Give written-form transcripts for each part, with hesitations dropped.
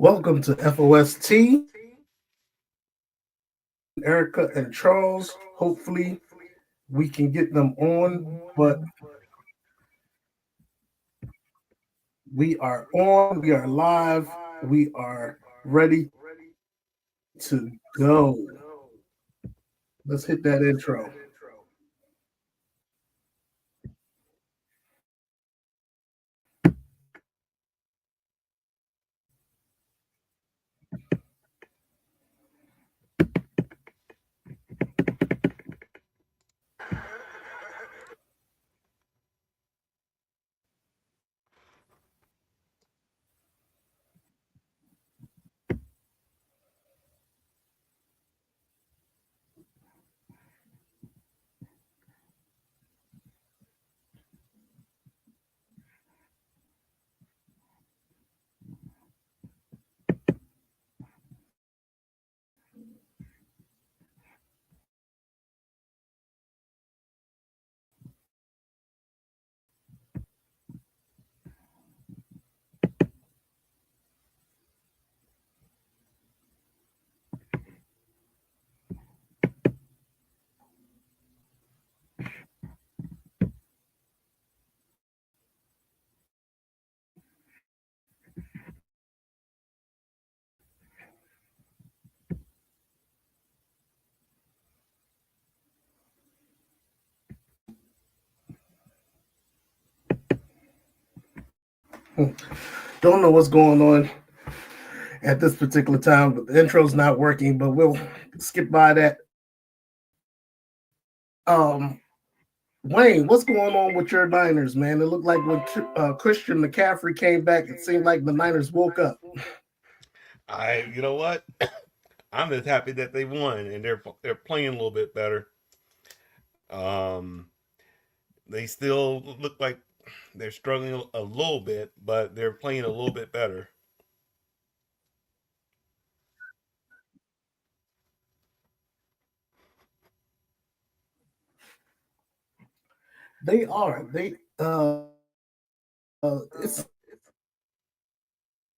Welcome to F.O.S.T. Erica and Charles. Hopefully, we can get them on, but we are on, we are live, we are ready to go. Let's hit that intro. Don't know what's going on at this particular time, but the intro's not working, but we'll skip by that. Um, Wayne, what's going on with your Niners, man? It looked like when Christian McCaffrey came back, it seemed like the Niners woke up. You know what? I'm just happy that they won and they're playing a little bit better. Um, they still look like they're struggling a little bit, but they're playing a little bit better. They are. It's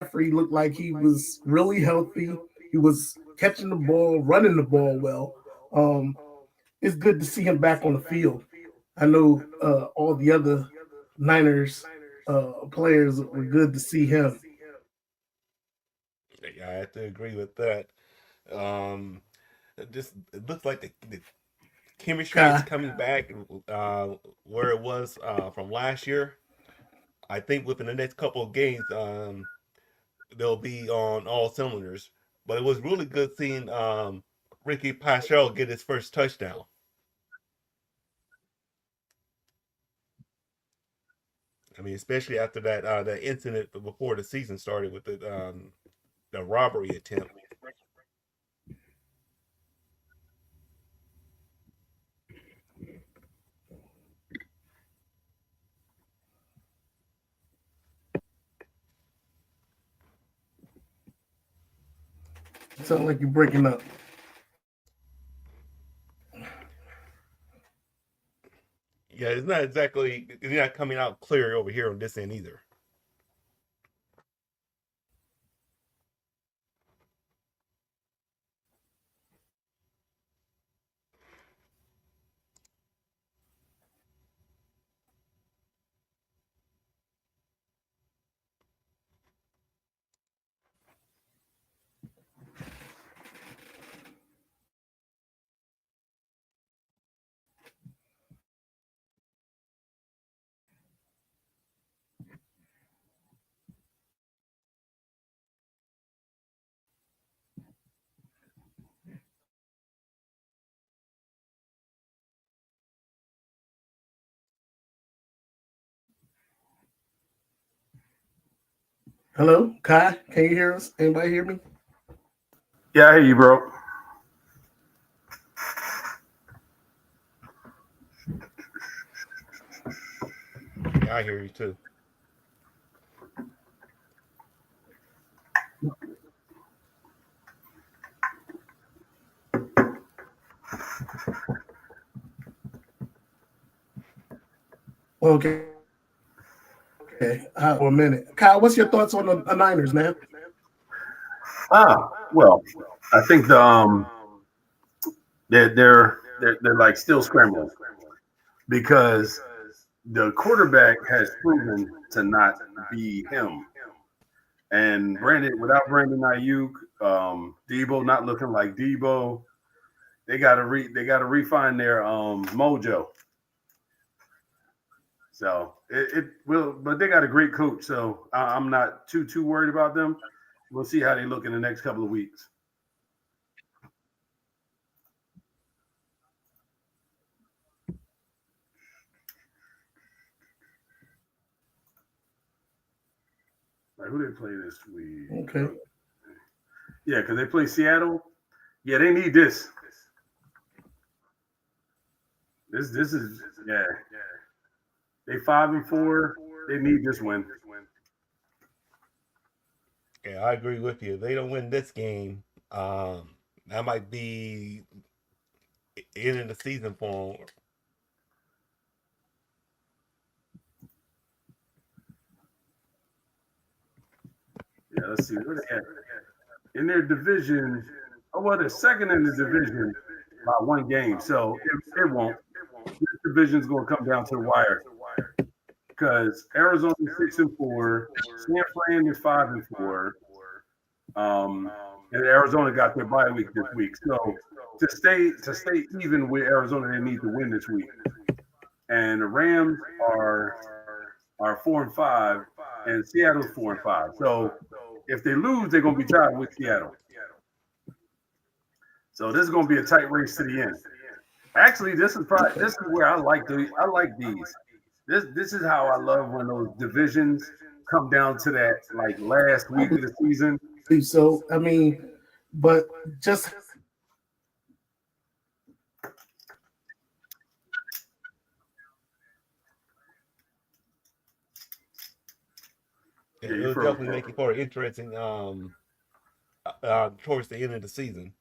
Jeffrey looked like he was really healthy. He was catching the ball, running the ball well. Um, it's good to see him back on the field. I know all the other Niners players were good to see him. Yeah, I have to agree with that. Um, it looks like the chemistry is Kai, coming back where it was from last year. I think within the next couple of games, they'll be on all cylinders. But it was really good seeing Ricky Paschal get his first touchdown. I mean, especially after that incident before the season started with the robbery attempt. sound like you're breaking up. Yeah, it's not coming out clear over here on this end either. Hello, Kai, can you hear us? Anybody hear me? Yeah, I hear you, bro. Yeah, I hear you too. Okay, for a minute. Kyle, what's your thoughts on the Niners, man? Well, I think they're like still scrambling because the quarterback has proven to not be him. And without Brandon Ayuk, Debo not looking like Debo, they gotta refine their mojo. So it will, but they got a great coach, so I'm not too worried about them. We'll see how they look in the next couple of weeks. Like who they play this week? Okay. Yeah, because they play Seattle. Yeah, they need this. This is yeah. They 5-4. They need this win. Yeah, I agree with you. If they don't win this game, that might be ending the season for them. Yeah, let's see where they at in their division. Oh well, they're second in the division by one game, so it won't. This division's going to come down to the wire because Arizona's 6-4, San Fran is 5-4, and Arizona got their bye week this week. So to stay even with Arizona, they need to win this week. And the Rams are 4-5, and Seattle's 4-5. So if they lose, they're going to be tied with Seattle. So this is going to be a tight race to the end. Actually, this is where I like these. This is how I love when those divisions come down to that like last week of the season. So I mean, but just Yeah, Yeah, you it'll froze. definitely make it for an interesting towards the end of the season.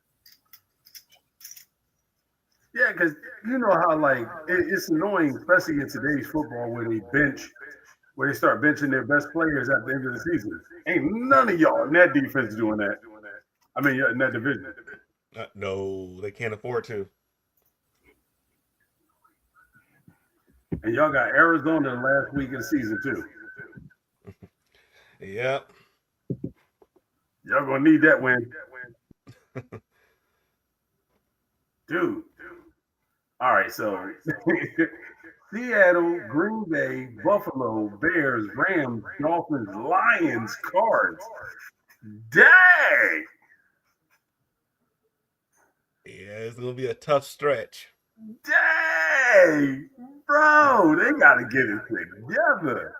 Yeah, because you know how like it's annoying, especially in today's football, where they start benching their best players at the end of the season. Ain't none of y'all in that defense doing that. I mean, in that division. No, they can't afford to. And y'all got Arizona last week of the season too. Yep. Y'all gonna need that win, dude. All right, so Seattle, Green Bay, Buffalo, Bears, Rams, Dolphins, Lions, Cards. Dang, Yeah, it's gonna be a tough stretch. dang, bro, they gotta get it together.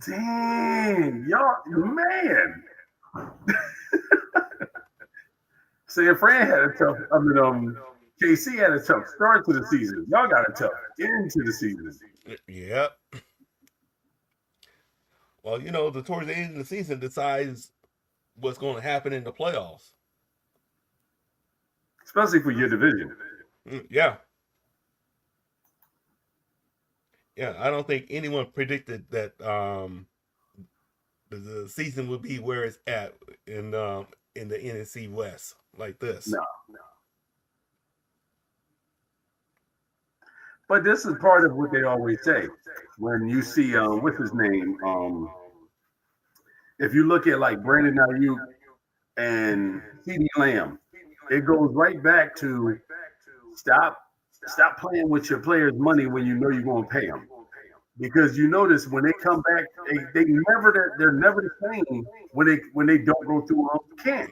Dang, y'all, man. San Fran had a tough. I mean, KC had a tough start to the season. Y'all got a tough end to the season, Yep. Well, the towards the end of the season decides what's going to happen in the playoffs. especially for your division. Yeah. Yeah, I don't think anyone predicted that the season would be where it's at in the NFC West like this. No, but this is part of what they always say when you see what's his name. If you look at like Brandon Ayuk and CD Lamb, it goes right back to stop stop playing with your players' money when you know you're going to pay them. Because you notice when they come back, they're never the same when they don't go through camp.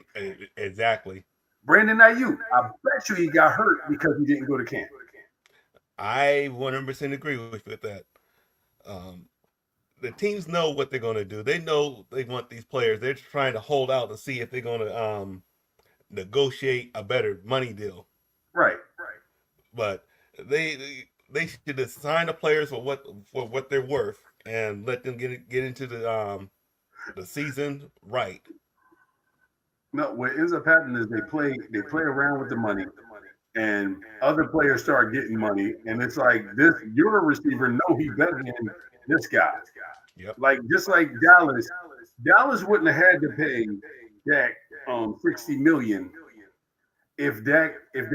Exactly. Brandon Ayuk, I bet you he got hurt because he didn't go to camp. I 100% agree with that. Um, the teams know what they're going to do. They know they want these players. They're trying to hold out to see if they're going to negotiate a better money deal. Right. But they should assign the players for what they're worth and let them get into the season right. No, what ends up happening is they play around with the money, and other players start getting money, and it's like this. You're a receiver, know he better than this guy. Yep. Like just like Dallas, Dallas wouldn't have had to pay Dak 60 million if they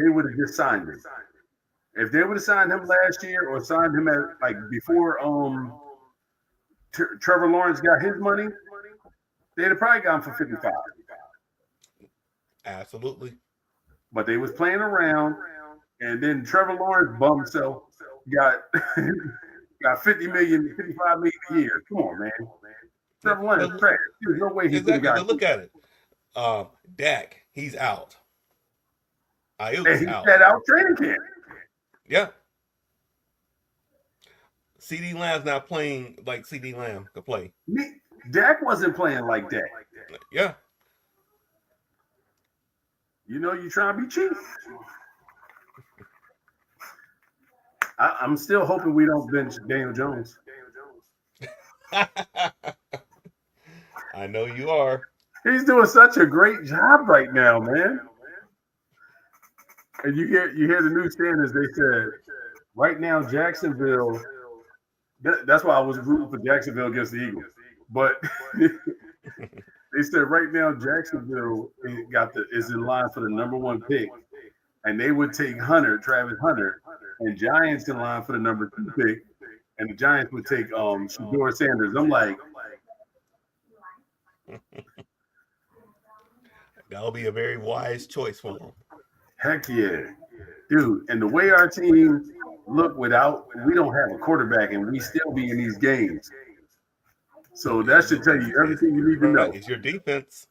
would have just signed him. If they would have signed him last year or signed him at like before Trevor Lawrence got his money, they'd have probably got him for 55. Absolutely. But they was playing around, and then Trevor Lawrence bum himself got got 50 million, 55 million a year. Come on, man. Yeah, Trevor Lawrence but trash. There's no way he could have exactly. got But look at it. Dak, he's out. and Ayuk's he out. sat out training camp. Yeah. CD Lamb's not playing like CD Lamb could play. Dak wasn't playing like that. Yeah. You know, you trying to be cheap. I'm still hoping we don't bench Daniel Jones. I know you are. He's doing such a great job right now, man. And you hear the new standards. They said right now Jacksonville. That's why I was rooting for Jacksonville against the Eagles. But they said right now Jacksonville is in line for the number one pick, and they would take Travis Hunter, and Giants in line for the number 2 pick, and the Giants would take Shedeur Sanders. I'm like, That'll be a very wise choice for him. heck yeah, dude. And the way our team look we don't have a quarterback, and we still be in these games. So that should tell you everything you need to know. It's your defense.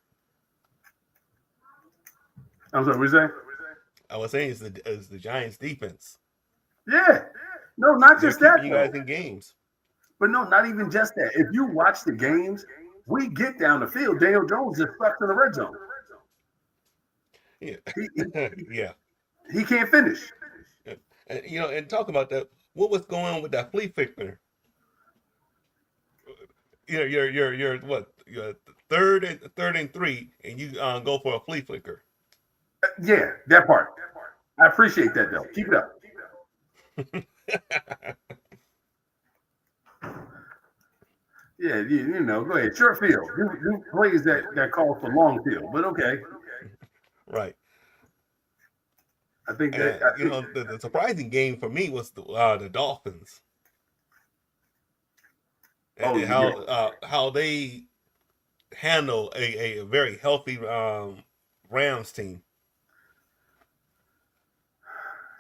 I'm sorry, what you say? I was saying it's the Giants' defense. Yeah. No, not They're just that, keeping you though. guys in games. But no, not even just that. If you watch the games, we get down the field. Daniel Jones just stuck in the red zone. Yeah. He, Yeah. he can't finish. And talk about that. What was going on with that flea flicker? You're what? You're third and 3, and you go for a flea flicker. Yeah, that part. I appreciate that, though. Keep it up. Yeah, you know, go ahead. Short field. Do plays that call for long field, but okay. Right. I think And that the surprising game for me was the Dolphins. Oh, And how they handle a very healthy Rams team.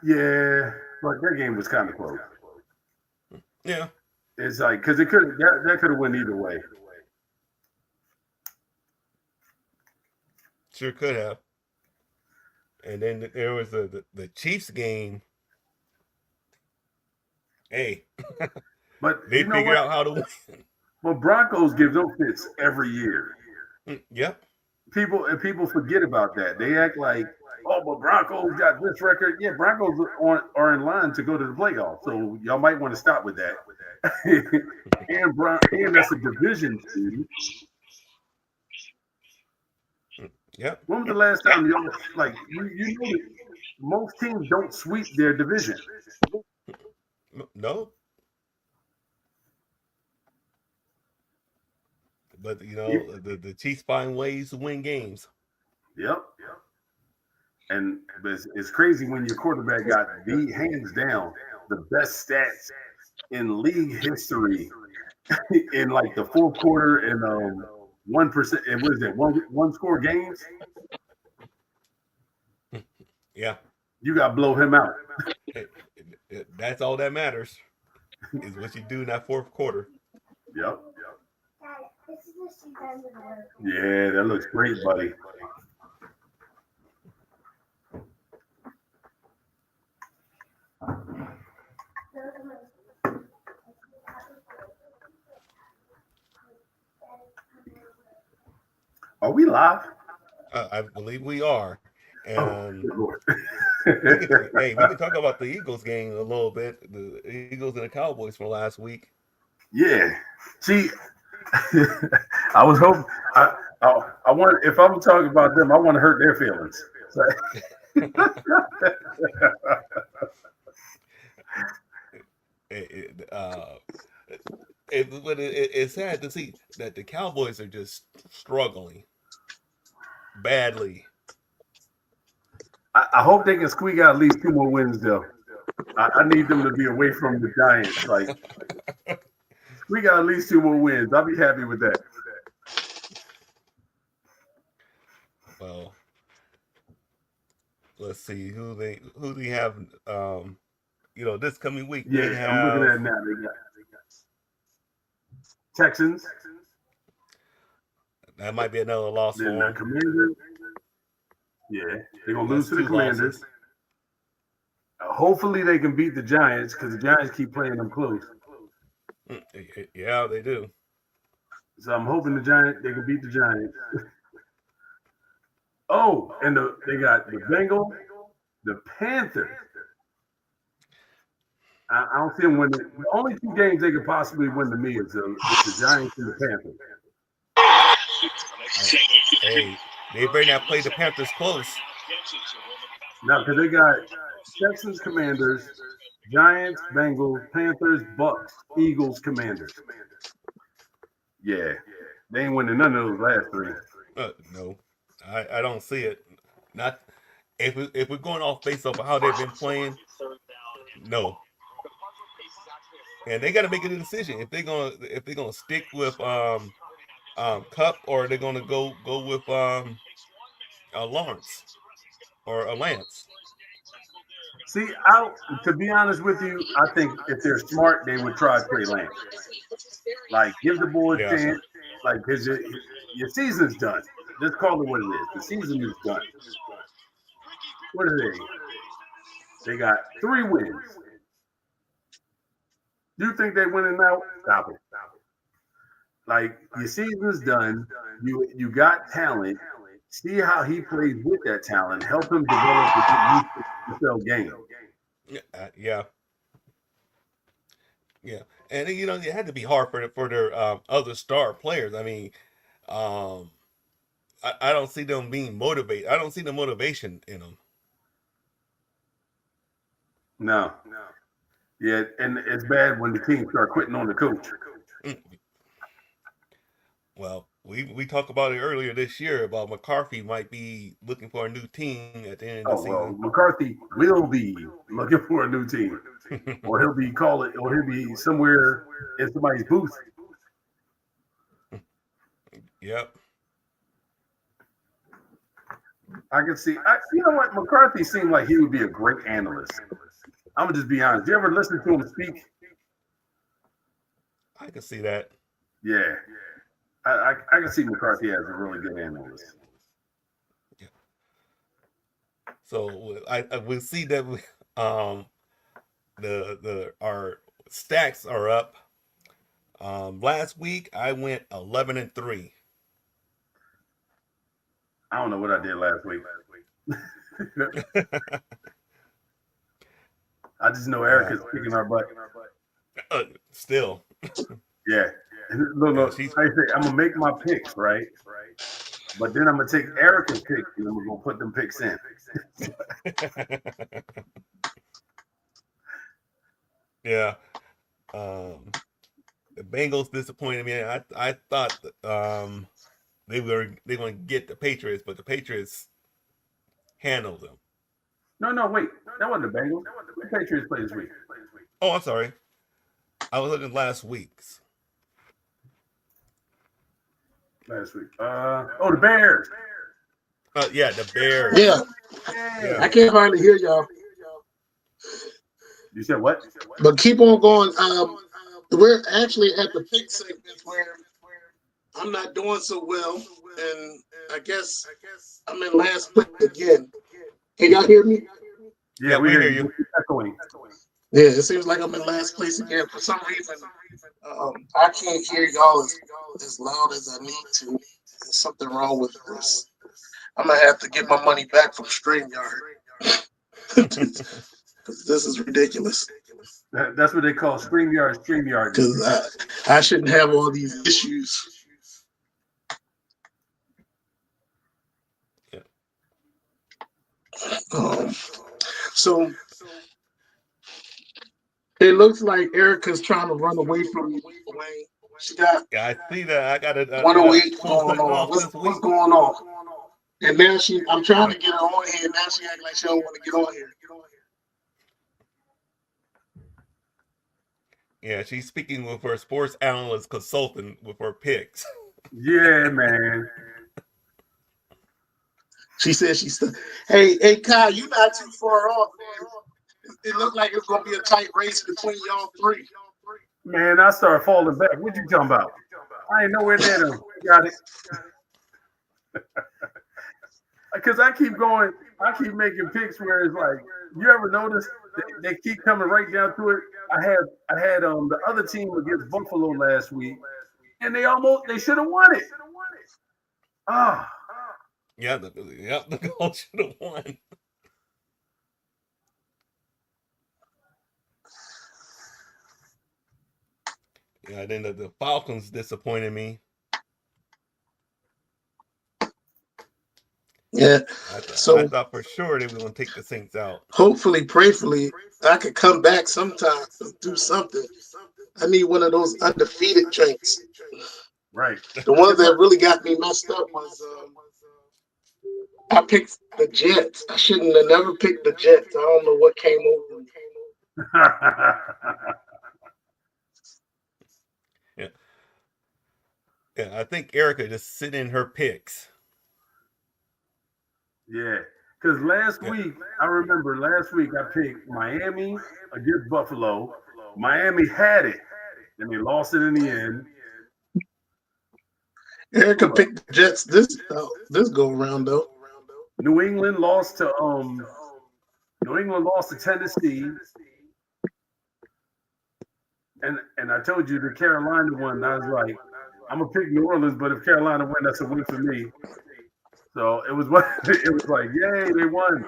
yeah, but that game was kind of close. Yeah. It's like because it could that could have went either way. Sure could have. And then there was the Chiefs game. Hey, But they you know figured what? out how to win. Well, Broncos give them fits every year. Yep. People forget about that. They act like, oh, but Broncos got this record. Yeah, Broncos are in line to go to the playoffs. So y'all might want to stop with that. and that's a division team. Yep. When was the last time y'all like you know that most teams don't sweep their division? No. But the Chiefs find ways to win games. Yep. And it's crazy when your quarterback got the hands down the best stats in league history in like the fourth quarter and 1% and what is it one score games? Yeah. You got to blow him out. That's all that matters is what you do in that fourth quarter. Yep. Yeah, that looks great, buddy. Are we live? I believe we are. And good Lord. we can talk about the Eagles game a little bit. The Eagles and the Cowboys from last week. Yeah. See, I was hoping. I want if I'm talking about them, I want to hurt their feelings. it's sad to see that the Cowboys are just struggling badly. I hope they can squeak out at least 2 more wins, though. I need them to be away from the Giants. Like, squeak out at least 2 more wins. I'll be happy with that. Well, let's see who they have. This coming week Yeah, they I'm looking have at it now. They got Texans, that might be another loss then for the them. Commanders. Yeah, they're gonna lose That's to the two Commanders. losses. Hopefully, they can beat the Giants because the Giants keep playing them close. Yeah, they do. So I'm hoping they can beat the Giants. Oh, and they got the Bengals, the Panthers. I don't see them winning. The only 2 games they could possibly win to me is the Giants and the Panthers. I, hey, they better not play the Panthers close. Now, because they got Texans, Commanders, Giants, Bengals, Panthers, Bucks, Eagles, Commanders. Yeah, they ain't winning none of those last 3. No, I don't see it. Not if we're going off based off of how they've been playing. No, and they got to make a decision if they're gonna stick with Cup or they're gonna go with Lawrence or Lance. See, to be honest with you, I think if they're smart, they would try Trey Lance. Like, give the boy a Yeah, chance. Like, because your season's done. Just call it what it is. The season is done. What are they? They got 3 wins. You think they winning now? Stop it. Like, your season's done. You got talent. See how he plays with that talent. Help him develop the NFL game. yeah, yeah. And it had to be hard for their other star players. I mean, um, I don't see them being motivated. I don't see the motivation in them. No. Yeah, and it's bad when the team start quitting on the coach. Mm. Well, we talked about it earlier this year about McCarthy might be looking for a new team at the end of the Oh well, season. McCarthy will be looking for a new team, or he'll be somewhere in somebody's booth. Yep. I can see. You know what? McCarthy seemed like he would be a great analyst. I'm gonna just be honest. You ever listen to him speak? I can see that. Yeah, I can see McCarthy as a really good analyst. Yeah. So I will see that our stacks are up. Last week I went 11-3. I don't know what I did last week. I just know Yeah. Erica's kicking our butt. Still. Yeah. Look. She's I say I'm gonna make my picks, right? But then I'm gonna take Erica's picks and then we're gonna put them picks in. yeah. The Bengals disappointed me. I thought they were going to get the Patriots, but the Patriots handled them. No, wait. That wasn't the Bengals. The Patriots play this week. Oh, I'm sorry. I was looking at last week's. The Bears. Yeah, the Bears. Yeah, Yeah. I can't hardly hear y'all. You said what? But keep on going. We're actually at the pick segment where I'm not doing so well, and I guess I'm in last place again. Can y'all hear me? Yeah, we hear hear you. you. Echoing. Yeah, it seems like I'm in last place again. For some reason, I can't hear y'all as loud as I need to. There's something wrong with this. I'm gonna have to get my money back from StreamYard. Because this is ridiculous. That's what they call StreamYard. Because I shouldn't have all these issues. So It looks like Erica's trying to run away from you, Wayne. She got Yeah, I see that. I got a 108 full going set on. off this What's week. going on? And now I'm trying to get her on here. Now she acting like she don't want to get on here. Yeah, she's speaking with her sports analyst consultant with her picks. Yeah, man. She said hey, Kai, you not too far off, man. It looked like it's gonna be a tight race between y'all three. Man, I started falling back. What you talking about? I ain't nowhere near them. Got it. Because I keep going, I keep making picks where it's like, you ever notice they keep coming right down to it. I had the other team against Buffalo last week, and they should have won it. Ah, The Colts should have won. Yeah, then the Falcons disappointed me. Yeah. I So thought for sure they were going to take the Saints out. hopefully, prayerfully, I could come back sometime and do something. I need one of those undefeated drinks. right. The ones that really got me messed up was I picked the Jets. I shouldn't have never picked the Jets. I don't know what came over me. Yeah, yeah. I think Erica just sitting in her picks. Yeah, because last Yeah, week, I remember last week I picked Miami against Buffalo. Miami had it, and they lost it in the end. Erica Who else? picked the Jets this go around though. New England lost to New England lost to Tennessee, and I told you the Carolina one. I was like, I'm gonna pick New Orleans, but if Carolina win, that's a win for me. So it was it was like, yay, they won.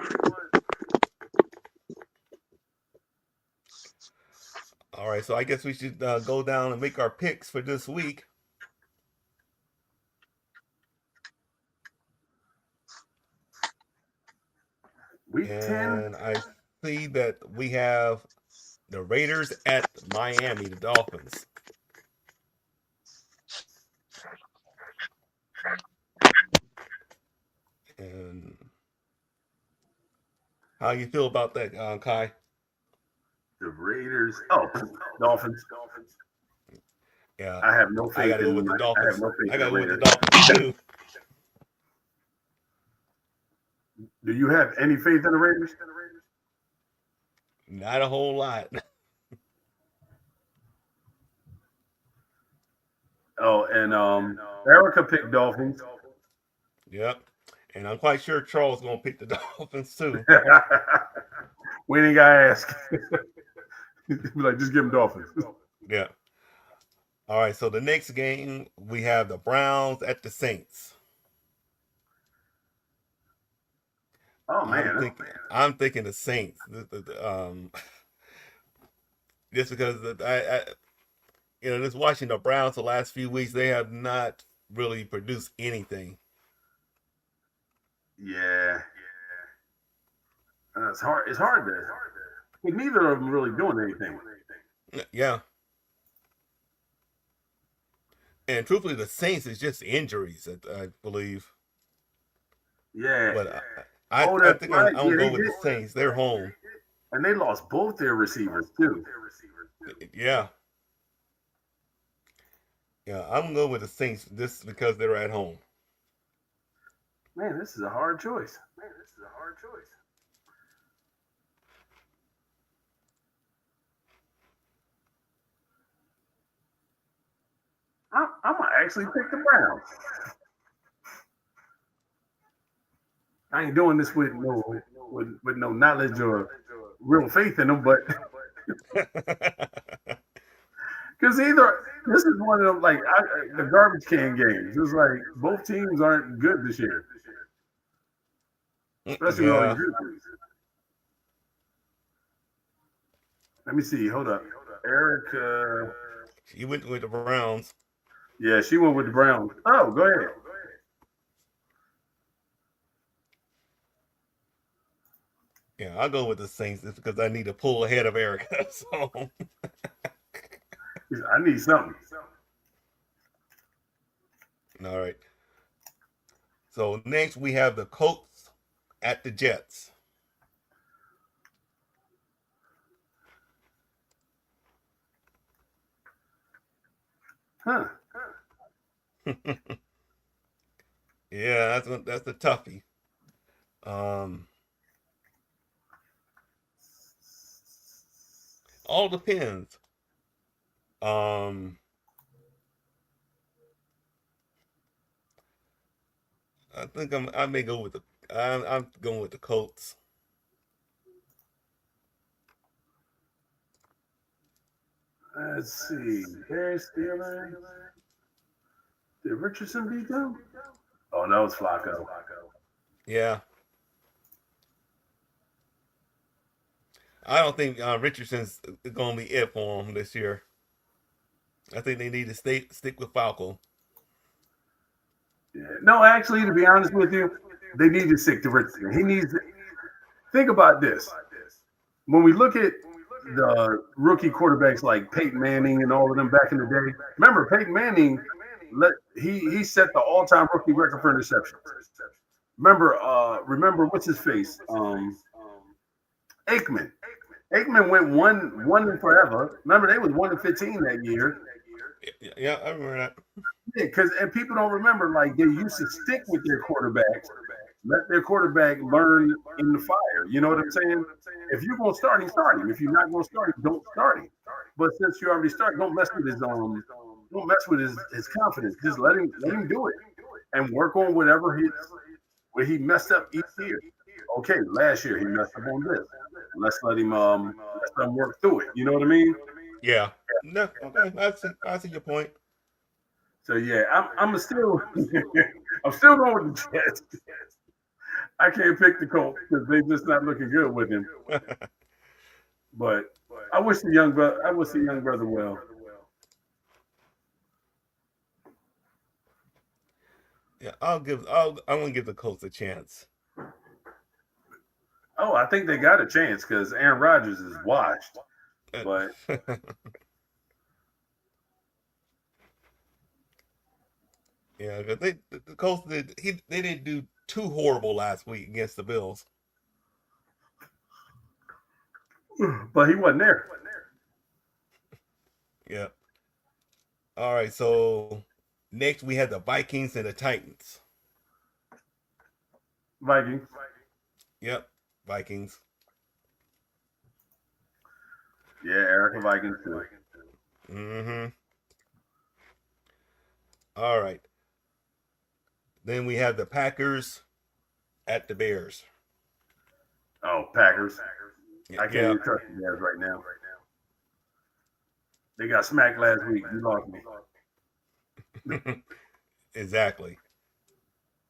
all right, so I guess we should go down and make our picks for this week. Week 10. And I see that we have the Raiders at Miami, the Dolphins. And how you feel about that, Kai? The Raiders. Oh, Dolphins. Yeah, I have no I faith got to go in with the I have Dolphins. no faith I in got the to go with the Raiders. Dolphins too. Do you have any faith in the Raiders? Not a whole lot. Oh, and Erica picked Dolphins. Yep. And I'm quite sure Charles gonna pick the Dolphins too. We ain't gotta ask. Like, just give him Dolphins. Yeah. All right. So the next game we have the Browns at the Saints. Oh I'm man. thinking. I'm thinking the Saints. Just because just watching the Browns the last few weeks, they have not really produced anything. Yeah. It's hard. It's hard to. Neither of them really doing anything. Yeah. And truthfully, the Saints is just injuries, I believe. Yeah. But Oh, I that's think I'm right. gonna Yeah, they go with did. the Saints. They're home. And they lost both their receivers too. Yeah. Yeah, I'm gonna go with the Saints just because they're at home. Man, this is a hard choice. I'm gonna actually pick the Browns. I ain't doing this with no knowledge or real faith in them, but because either this is one of them like the garbage can games. It's like both teams aren't good this year, especially with all these Yeah. injuries. Let me see. Hold up, Erica. She went with the Browns. Yeah, she went with the Browns. Oh, go ahead. Yeah, I'll go with the Saints just because I need to pull ahead of Erica. So, I need something. all right. So next we have the Colts at the Jets. Huh. Yeah, that's a toughie. Um, all depends. Um, I think I may go with I'm going with the Colts. Let's see. Bears, Steelers. Did Richardson beat them? Oh, no, it's Flacco. Yeah, I don't think Richardson's going to be it for him this year. I think they need to stick with Falco. Yeah. No, actually, to be honest with you, they need to stick to Richardson. He needs to think about this. When we look at the rookie quarterbacks like Peyton Manning and all of them back in the day, remember Peyton Manning he set the all-time rookie record for interceptions. Remember what's his face? Aikman. Aikman went one and forever. Remember they was 1-15 that year. Yeah, I remember that. Yeah, because and people don't remember like they used to stick with their quarterbacks, let their quarterback learn in the fire. You know what I'm saying? If you're gonna start him, start him. If you're not gonna start him, don't start him. But since you already started, don't mess with his confidence. Just let him do it and work on where he messed up each year. Okay, last year he messed up on this. Let's let him work through it. You know what I mean? Yeah. No, okay, I see your point. So yeah, I'm still I'm still going with the Jets. I can't pick the Colts because they're just not looking good with him. But I wish the young brother well. Yeah, I'm gonna give the Colts a chance. Oh, I think they got a chance because Aaron Rodgers is washed. But Yeah, because the Colts they didn't do too horrible last week against the Bills. he wasn't there. Yeah. All right, so next we have the Vikings and the Titans. Vikings. Yep, Vikings. Yeah, Erica Vikings too. Mm-hmm. All right. Then we have the Packers at the Bears. Oh, Packers. I can't Yeah. even trust the Bears right now. They got smacked last week. You lost me. Exactly.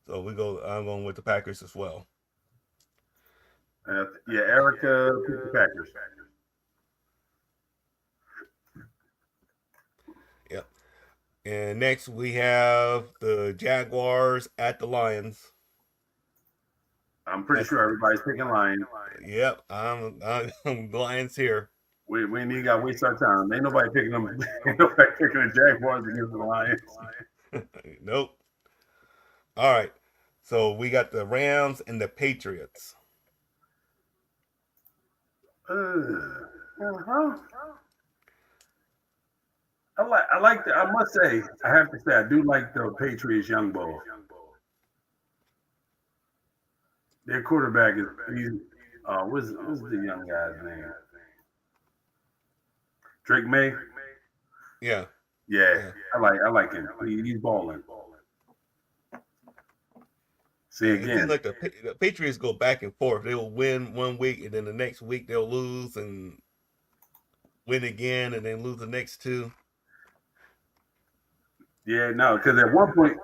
So I'm going with the Packers as well. Yeah, Erica picked the Packers. Yep. And next we have the Jaguars at the Lions. I'm pretty sure everybody's picking Lions. Yep, I'm the Lions here. We ain't even got to waste our time. Ain't nobody picking them. Ain't nobody picking the Jaguars against the Lions. Nope. All right. So we got the Rams and the Patriots. Uh-huh. I must say, I have to say, I do like the Patriots young bull. Their quarterback what's the young guy's name? Drake May. Yeah. Yeah. I like him. He's balling. See It seems again. like the Patriots go back and forth. They'll win one week, and then the next week they'll lose and win again, and then lose the next two. Yeah, no, because at one point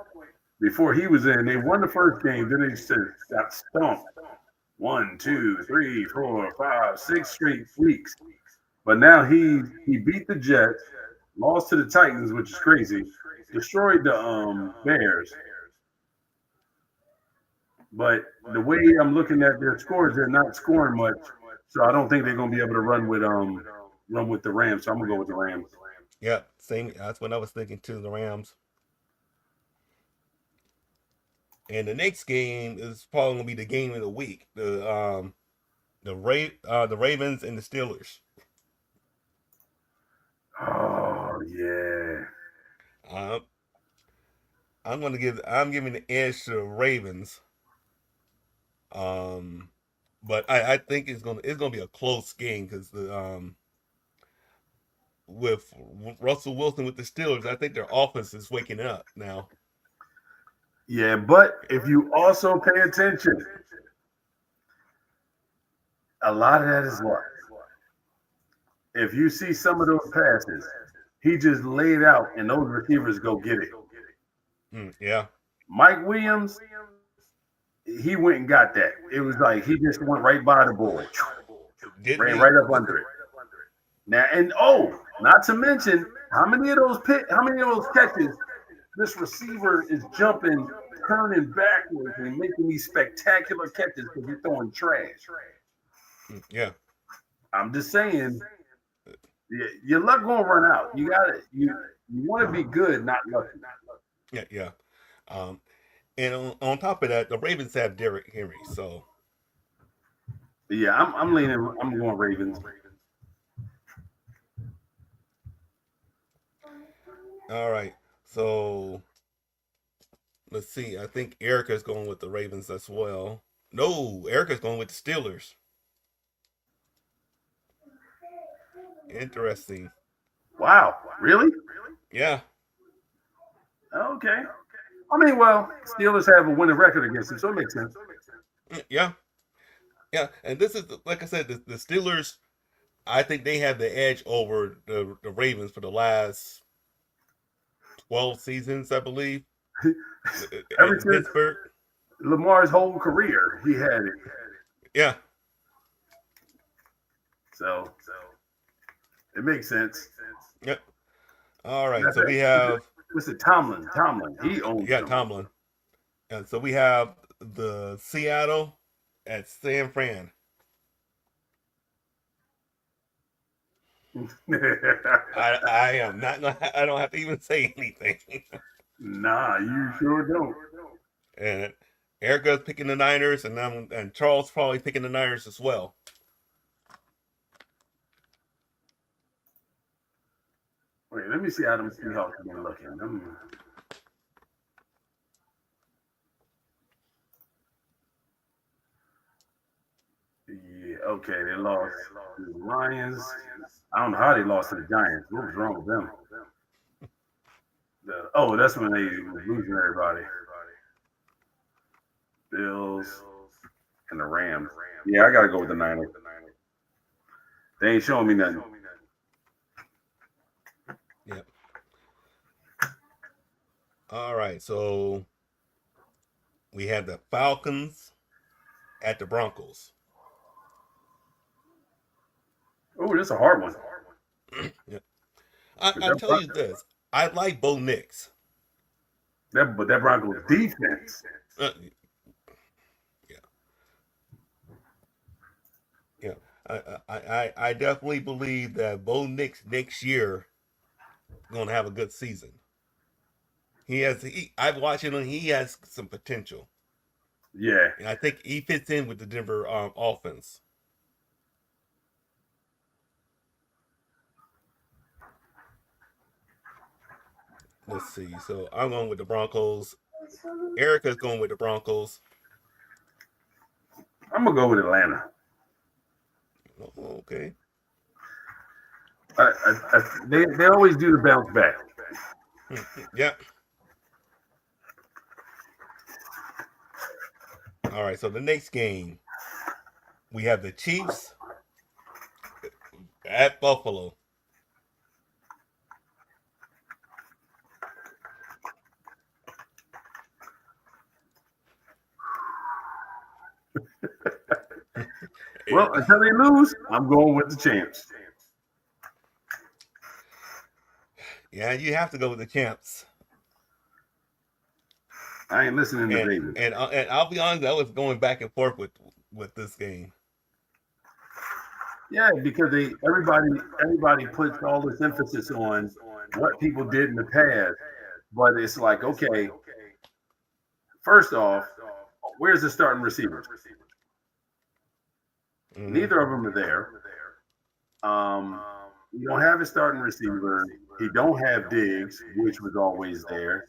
before he was in, they won the first game, then they just got stumped. 1, 2, 3, 4, 5, 6 straight weeks. But now he beat the Jets, lost to the Titans, which is crazy, destroyed the Bears, But the way I'm looking at their scores, they're not scoring much. So I don't think they're gonna be able to run with the Rams. So I'm gonna go with the Rams. Yeah, same. That's what I was thinking too. The Rams. And the next game is probably gonna be the game of the week. The Ravens and the Steelers. Oh yeah. Um, I'm giving the edge to the Ravens. Um, but I think it's gonna be a close game because with Russell Wilson with the Steelers, I think their offense is waking up now. Yeah, but if you also pay attention, a lot of that is luck. If you see some of those passes, he just laid out and those receivers go get it. Yeah, Mike Williams, he went and got that. It was like he just went right by the boy, didn't ran he? right up under it. Now and not to mention how many of those catches this receiver is jumping, turning backwards, and making these spectacular catches because he's throwing trash. Yeah, I'm just saying, your luck gonna run out. You got it. You want to be good, not lucky. yeah. Um, and on top of that, the Ravens have Derrick Henry. So, Yeah, I'm leaning. I'm going Ravens. all right. So let's see. I think Erica's going with the Ravens as well. No, Erica's going with the Steelers. Interesting. Wow, really? Yeah, Okay. I mean, well, Steelers have a winning record against them, so it makes sense. yeah, yeah. And this is like I said, the Steelers. I think they have the edge over the Ravens for the last 12 seasons, I believe, Ever in since Pittsburgh. Lamar's whole career, he had it. Yeah. So it makes sense. Yep. All right. That's So we it. have What's it? Tomlin. He owns yeah them. Tomlin, and so we have the Seattle at San Fran. I am not. I don't have to even say anything. Nah, you sure don't. And Erica's picking the Niners, and Charles probably picking the Niners as well. Wait, let me see how them Seahawks have been looking. Yeah, okay, they lost to the Lions. I don't know how they lost to the Giants. What was wrong with them? That's when they were losing everybody. Bills and the Rams. Yeah, I gotta go with the Niners. They ain't showing me nothing. Yep. All right. So we have the Falcons at the Broncos. Oh, that's a hard one. Yep. I tell you this. I like Bo Nix. But that Broncos defense. Uh, yeah. Yeah. I definitely believe that Bo Nix next year going to have a good season. I've watched him and he has some potential. Yeah. And I think he fits in with the Denver offense. Let's see. So I'm going with the Broncos. Erica's going with the Broncos. I'm gonna go with Atlanta. Oh, okay. They always do the bounce back. Yeah. All right. So the next game, we have the Chiefs at Buffalo. Well, until they lose, I'm going with the champs. Yeah, you have to go with the champs. I ain't listening to baby. And I'll be honest, I was going back and forth with this game. Yeah, because everybody puts all this emphasis on what people did in the past, but it's like, okay, first off, where's the starting receivers? Mm-hmm. Neither of them are there. You don't have a starting receiver. He don't have Diggs, which was always there.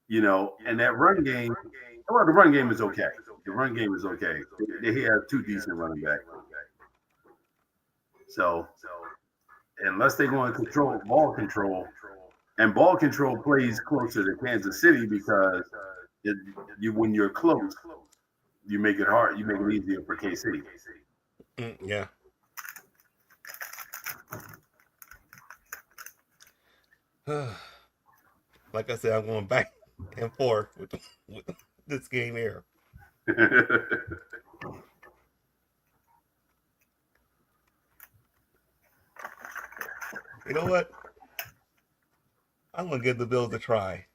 And that run game. Well, the run game is okay. The run game is okay. He has two decent running backs. So unless they're going to control ball control, and ball control plays closer to Kansas City because it, when you're close, you make it hard. You make it easier for KC. Yeah. Like I said, I'm going back and forth with this game here. You know what? I'm gonna give the Bills a try.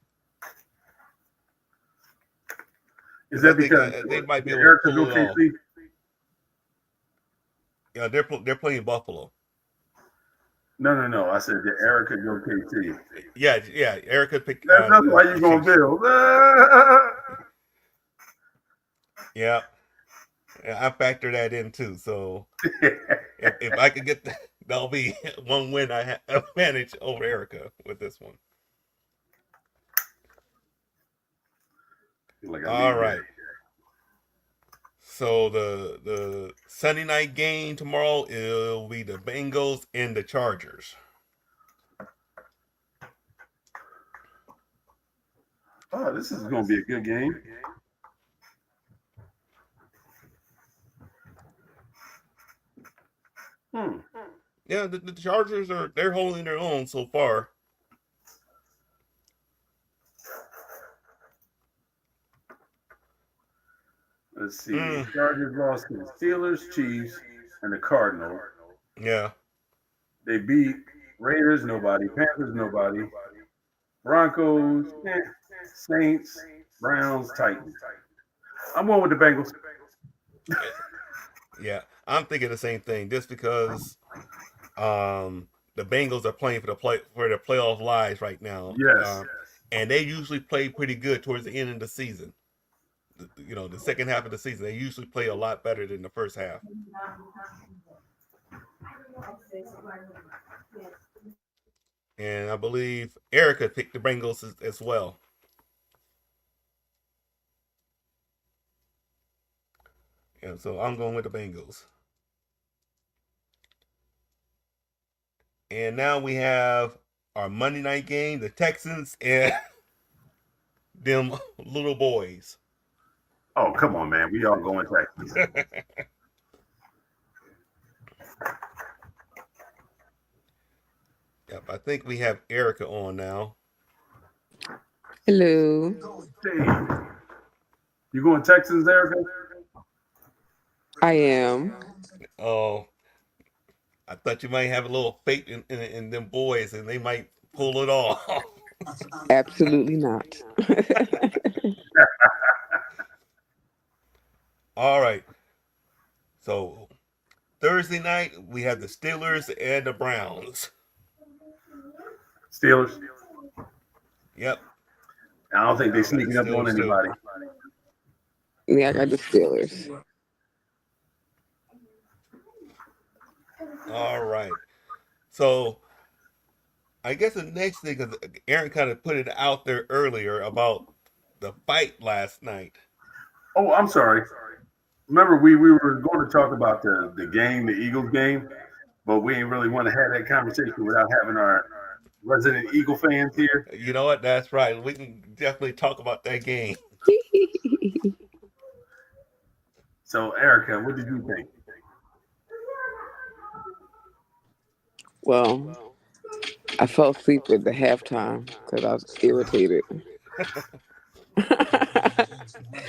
Is Because I that think because they might be able to Erica's pull it off. OKC? Yeah, they're playing Buffalo. No. I said the Erica go KC. Yeah. Erica picked That's why you the going Chiefs. Bills. Yeah, I factor that in too. So if I could get that, that'll be one win I have advantage over Erica with this one. Like I All need right. So the Sunday night game tomorrow will be the Bengals and the Chargers. Oh, this is going to be a good game. Yeah, the Chargers they're holding their own so far. Let's see. Chargers lost to the Steelers, Chiefs, and the Cardinals. Yeah. They beat Raiders, nobody. Panthers, nobody. Broncos, Saints, Browns, Titans. I'm going with the Bengals. Yeah, I'm thinking the same thing. Just because the Bengals are playing for their playoff lives right now, Yes. and they usually play pretty good towards the end of the season. The second half of the season, they usually play a lot better than the first half. And I believe Erica picked the Bengals as well. Yeah, so I'm going with the Bengals. And now we have our Monday night game, the Texans and them little boys. Oh, come on, man. We all going Texans. Yep, I think we have Erica on now. Hello. Hey, you going Texans, Erica? I am. Oh, I thought you might have a little faith in them boys and they might pull it off. Absolutely not. All right. So Thursday night we have the Steelers and the Browns. Steelers. Yep. I don't think they're I got the sneaking up on Steelers too. anybody. Yeah, I got the Steelers. All right. So I guess the next thing is Aaron kind of put it out there earlier about the fight last night. Oh, I'm sorry. Remember, we were going to talk about the game, the Eagles game, but we ain't really want to have that conversation without having our resident Eagle fans here. You know what? That's right. We can definitely talk about that game. So, Erica, what did you think? Well, I fell asleep at the halftime because I was irritated.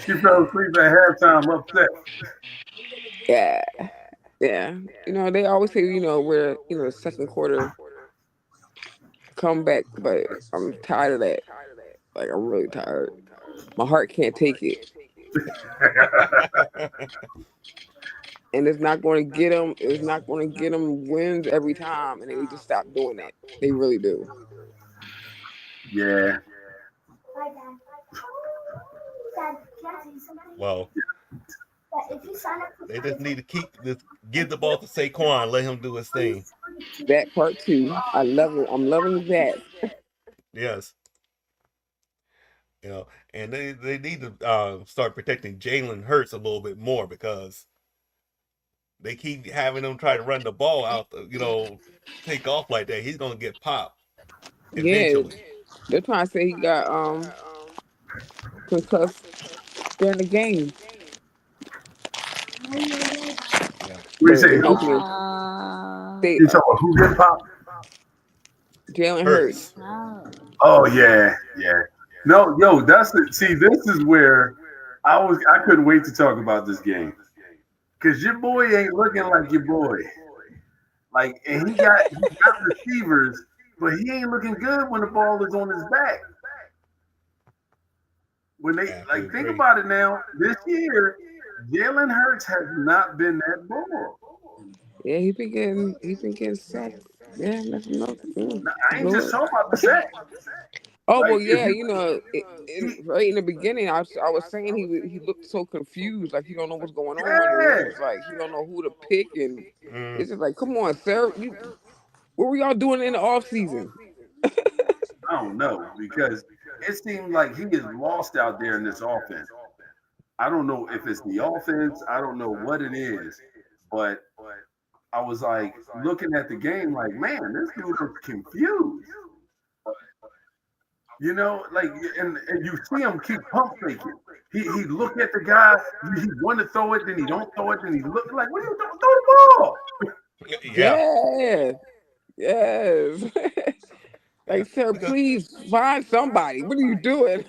She fell asleep at halftime upset. Yeah, yeah. They always say, we're, the second quarter comeback, but I'm tired of that. Like, I'm really tired. My heart can't take it, and it's not going to get them. It's not going to get them wins every time, and they need to stop doing that. They really do. Yeah. Well, they just need to give the ball to Saquon, let him do his thing. That part too. I love it. I'm loving that. Yes, you know, and they need to start protecting Jalen Hurts a little bit more because they keep having him try to run the ball out, take off like that. He's gonna get popped Yeah, eventually. they're trying to say he got concussed during the game, Yeah, What do you but say? it Who? might be a they You talking about who get popped? Jalen Hurts. Hurts. Oh yeah, yeah. No, yo, that's the see. This is where I couldn't wait to talk about this game because your boy ain't looking like your boy. Like, and he got receivers, but he ain't looking good when the ball is on his back. When they I have to like think agree. about it now, this year, Jalen Hurts has not been that ball. Yeah, he been getting sacked. Yeah, let him know. Now, I ain't just Lord. talking about the sack. Oh Like well, if yeah, you he, right in the beginning, I was saying he looked so confused, like he don't know what's going on, and it's yeah, just like he don't know who to pick, and Mm, it's just like, come on, sir, what were y'all doing in the off season? I don't know because it seems like he is lost out there in this offense. I don't know if it's the offense. I don't know what it is, but I was like looking at the game, like, man, this dude looks confused. You know, like, and you see him keep pump faking. He look at the guy. He want to throw it, then he don't throw it, then he look like, what are you doing? Throw the ball. yeah, Yeah, yes. yeah. Like, sir, Because please find somebody. What are you doing?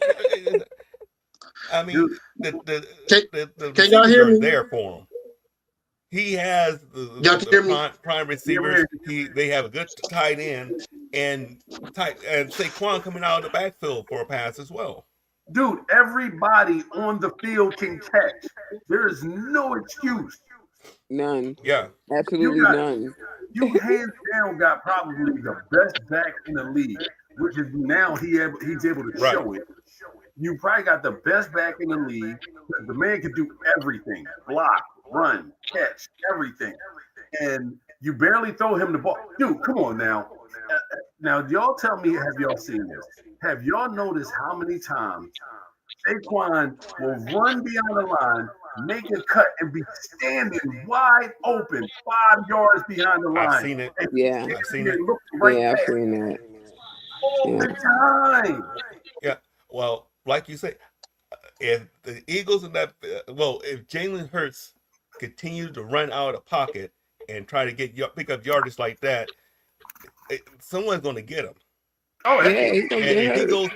I Dude, mean, Can, the can y'all receivers hear are me? there for him. He has Y'all can the hear me? prime yeah, receivers. They have a good tight end and Saquon coming out of the backfield for a pass as well. dude, everybody on the field can catch. There is no excuse. None. Yeah, You Absolutely got none. you hands down got probably the best back in the league, which is now he's able to right. show it. You probably got the best back in the league. The man can do everything: block, run, catch, everything. And you barely throw him the ball. Dude, come on now. Now, y'all tell me, have y'all seen this? Have y'all noticed how many times Saquon will run beyond the line, make a cut, and be standing wide open 5 yards behind the I've line? seen it. And he's Yeah, I've standing seen there it. looking right yeah, I've past seen that. all Yeah, the time. Yeah. Well, like you say, if the Eagles in that, if Jalen Hurts continues to run out of the pocket and try to pick up yardage like that, someone's going to get him. Oh, heck yeah, yeah. he's gonna And get hurt.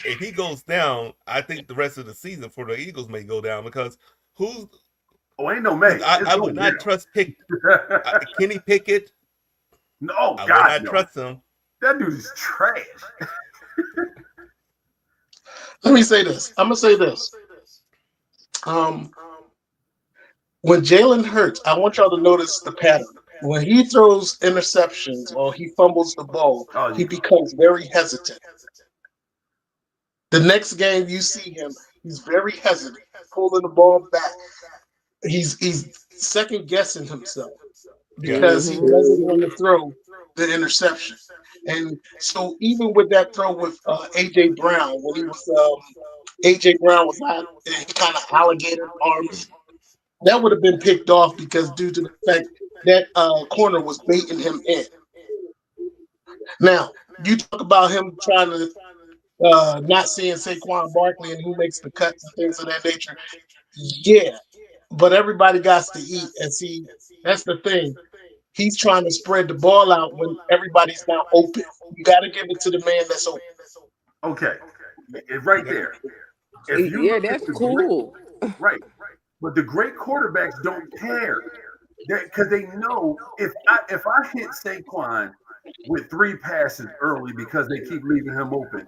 if he goes down, I think the rest of the season for the Eagles may go down because who's Oh, ain't no because May. It's I would going not trust down. Kenny Pickett. No, I would God, not no. trust him. That dude is trash. Let me say this. I'm gonna say this. Um, when Jalen Hurts, I want y'all to notice the pattern. When he throws interceptions or he fumbles the ball, Oh, he yeah. becomes very hesitant. The next game you see him, he's very hesitant, pulling the ball back. He's second guessing himself Yeah. because he Hmm. doesn't want to throw the interception. And so even with that throw with AJ Brown, when he was AJ Brown was out, he kind of alligator arms. That would have been picked off because due to the fact that corner was baiting him in. Now you talk about him trying to not seeing Saquon Barkley and who makes the cuts and things of that nature. Yeah, but everybody got to eat, and see that's the thing. He's trying to spread the ball out when everybody's not open. You got to give it to the man that's open. Okay. Right Yeah. there. If you Yeah, look at that's the great, cool. right, but the great quarterbacks don't care because they know if I hit Saquon with 3 passes early because they keep leaving him open,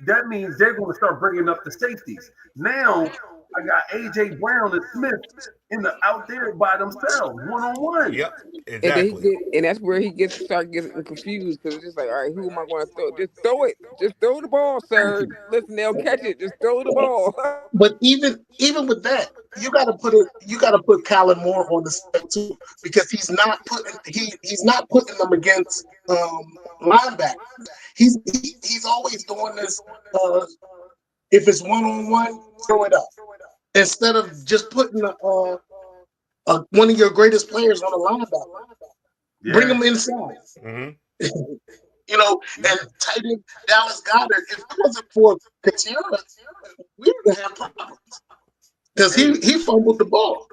that means they're going to start bringing up the safeties. Now I got AJ Brown and Smith in the out there by themselves, one on one. Yep, And then he exactly. get, and that's where he gets start getting confused because it's just like, all right, who am I going to throw? Just throw it. Just throw the ball, Thank sir. you. Listen, they'll catch it. Just throw the ball. But even with that, you gotta put Kyler Moore on the side too because he's not putting them against linebackers. He's always doing this. Uh, if it's one on one, throw it up instead of just putting one of your greatest players on a linebacker. Bring Yeah. him inside. Hmm. And tight end Dallas Goddard. If it wasn't for Katsura, we would have problems because Hey, he fumbled the ball.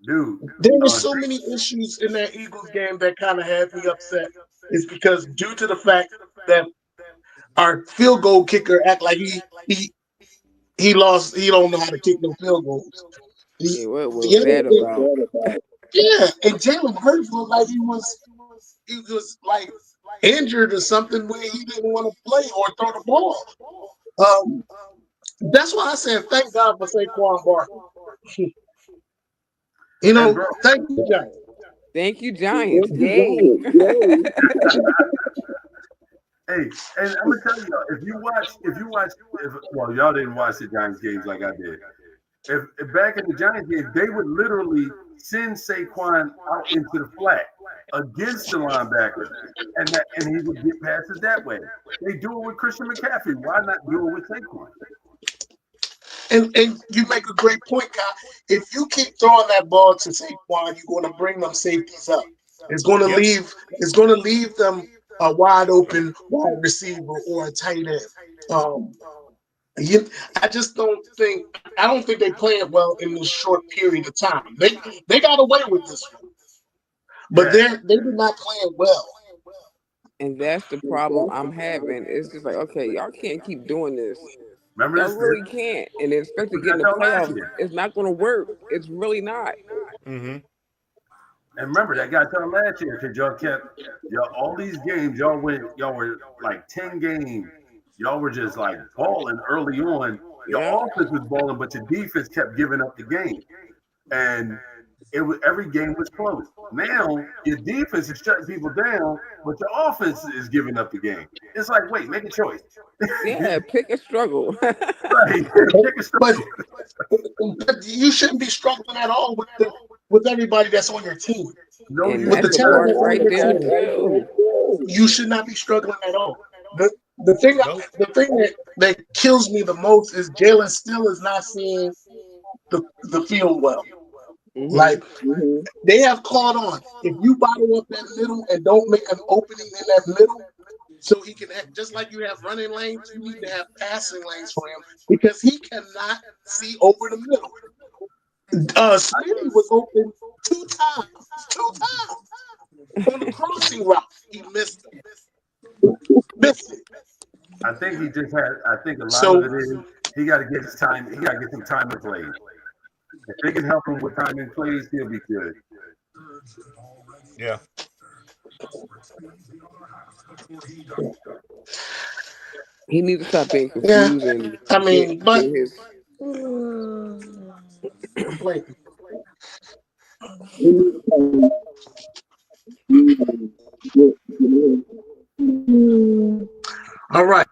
dude. There were Uh, so many issues in that Eagles game that kind of had me upset. It's because due to the fact that our field goal kicker act like he lost. He don't know how to kick no field goals. Hey, He, what the was other that thing, about? yeah, and Jalen Hurts looked like he was like injured or something where he didn't want to play or throw the ball. Um, that's why I said thank God for Saquon Barkley. and bro, Thank you, Giants. Thank you, Giants. Yay. hey, and I'm gonna tell you, if well, y'all didn't watch the Giants games like I did. If back in the Giants game, they would literally send Saquon out into the flat against the linebacker, and he would get passes that way. They do it with Christian McCaffrey. Why not do it with Saquon? And you make a great point, Kyle. If you keep throwing that ball to Saquon, you're going to bring them safeties up. It's going to Yep. leave them a wide open wide receiver or a tight end. Um, you, I don't think they play it well in this short period of time. They got away with this one, but Yeah. they did not play it well. And that's the problem I'm having. It's just like, okay, y'all can't keep doing this. Remember Y'all this? really can't. And expect to We get in got the y'all last playoffs. year. It's not going to work. It's really not. Hmm. And remember that got y'all last year because y'all kept y'all all these games. Y'all were like 10 games. Y'all were just like balling early on. Your Yeah. offense was balling, but your defense kept giving up the game. And it was every game was close. Now your defense is shutting people down, but your offense is giving up the game. It's like, wait, make a choice. Yeah. Pick a struggle. Right. Pick a But struggle. but you shouldn't be struggling at all with everybody that's on your team. No, And you With that's the should the not. talent part that's on right your there, team, too. you should not be struggling at all. The thing Nope. the thing that kills me the most is Jalen still is not seeing the field well. Hmm. Like they have caught on. If you bottle up that middle and don't make an opening in that middle, so he can just like you have running lanes, you need to have passing lanes for him because he cannot see over the middle. Smitty was open two times on the crossing route. He missed it. I think he just had. I think a lot of So it is he got to get his time. He got to get some time in plays. If they can help him with time in plays, he'll be good. Yeah. He needs to stop being yeah, confused and I get mean, but get his. complaining. All right,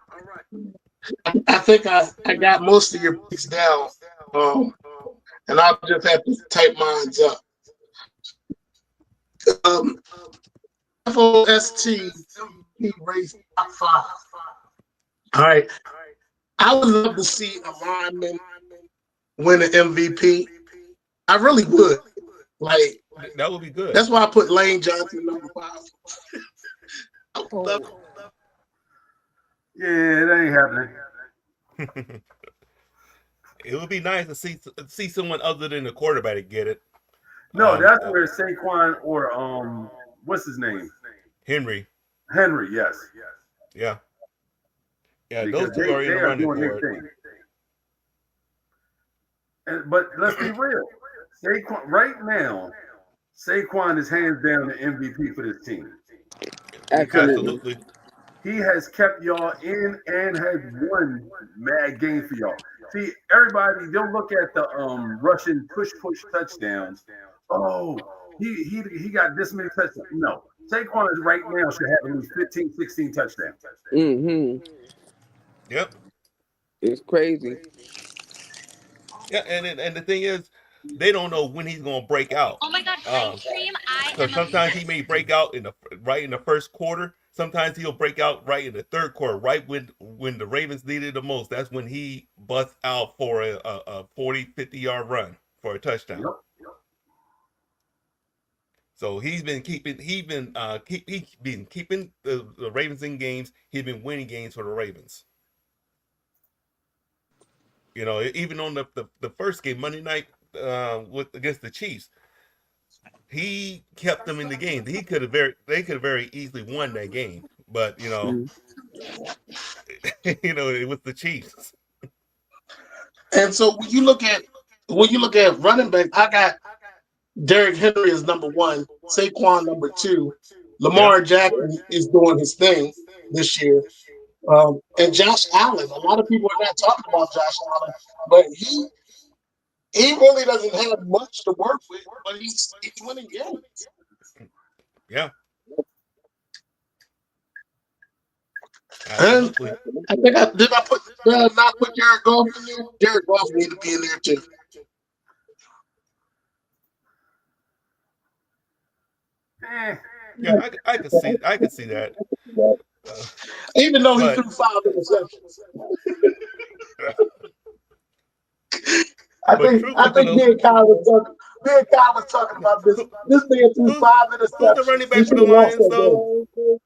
I think I got most of your picks down, um, and I'll just have to type mine up. Um, F.O.S.T. MVP race top five. All right, I would love to see a lineman win an MVP. I really would. Like That would be good. that's why I put Lane Johnson number five. I would love Oh, Yeah, that ain't happening. It would be nice to see someone other than the quarterback get it. No, Um, that's uh, where Saquon or what's his name, Henry. Henry. Yes, Yeah. Yeah. because Those two are in they the are running doing their for it. thing. But let's be real. Saquon right now, Saquon is hands down the MVP for this team because absolutely. Absolutely. He has kept y'all in and has won mad games for y'all. See, everybody don't look at the Russian push touchdowns. Oh, he got this many touchdowns. No. Saquon is right now should have at least 15, 16 touchdowns. Mm-hmm. Yep. It's crazy. Yeah, and the thing is, they don't know when he's gonna break out. Oh my god, ice cream! I Because am sometimes he obsessed. may break out right in the first quarter. Sometimes he'll break out right in the third quarter, right when the Ravens needed the most. That's when he busts out for a 40, 50-yard run for a touchdown. Yep. So he's been keeping the Ravens in games. He's been winning games for the Ravens. You know, even on the first game Monday night with against the Chiefs, he kept them in the game. They could have very easily won that game, but Mm. it was the Chiefs. And so when you look at running back, I got Derrick Henry is number one, Saquon number two, Yep. Lamar Jackson is doing his thing this year, and Josh Allen. A lot of people are not talking about Josh Allen, but he really doesn't have much to work with, but he's winning games. Yeah. And Absolutely. I think I put not put Jared Goff in there. Jared Goff need to be in there too. Eh. Yeah, I could see that. Uh, Even though he but threw 5 interceptions. I but think I truthfully to think the me and Kyle was talking about this. who, This man threw who's 5 interceptions. the running He back for should the have lost Lions that though? game.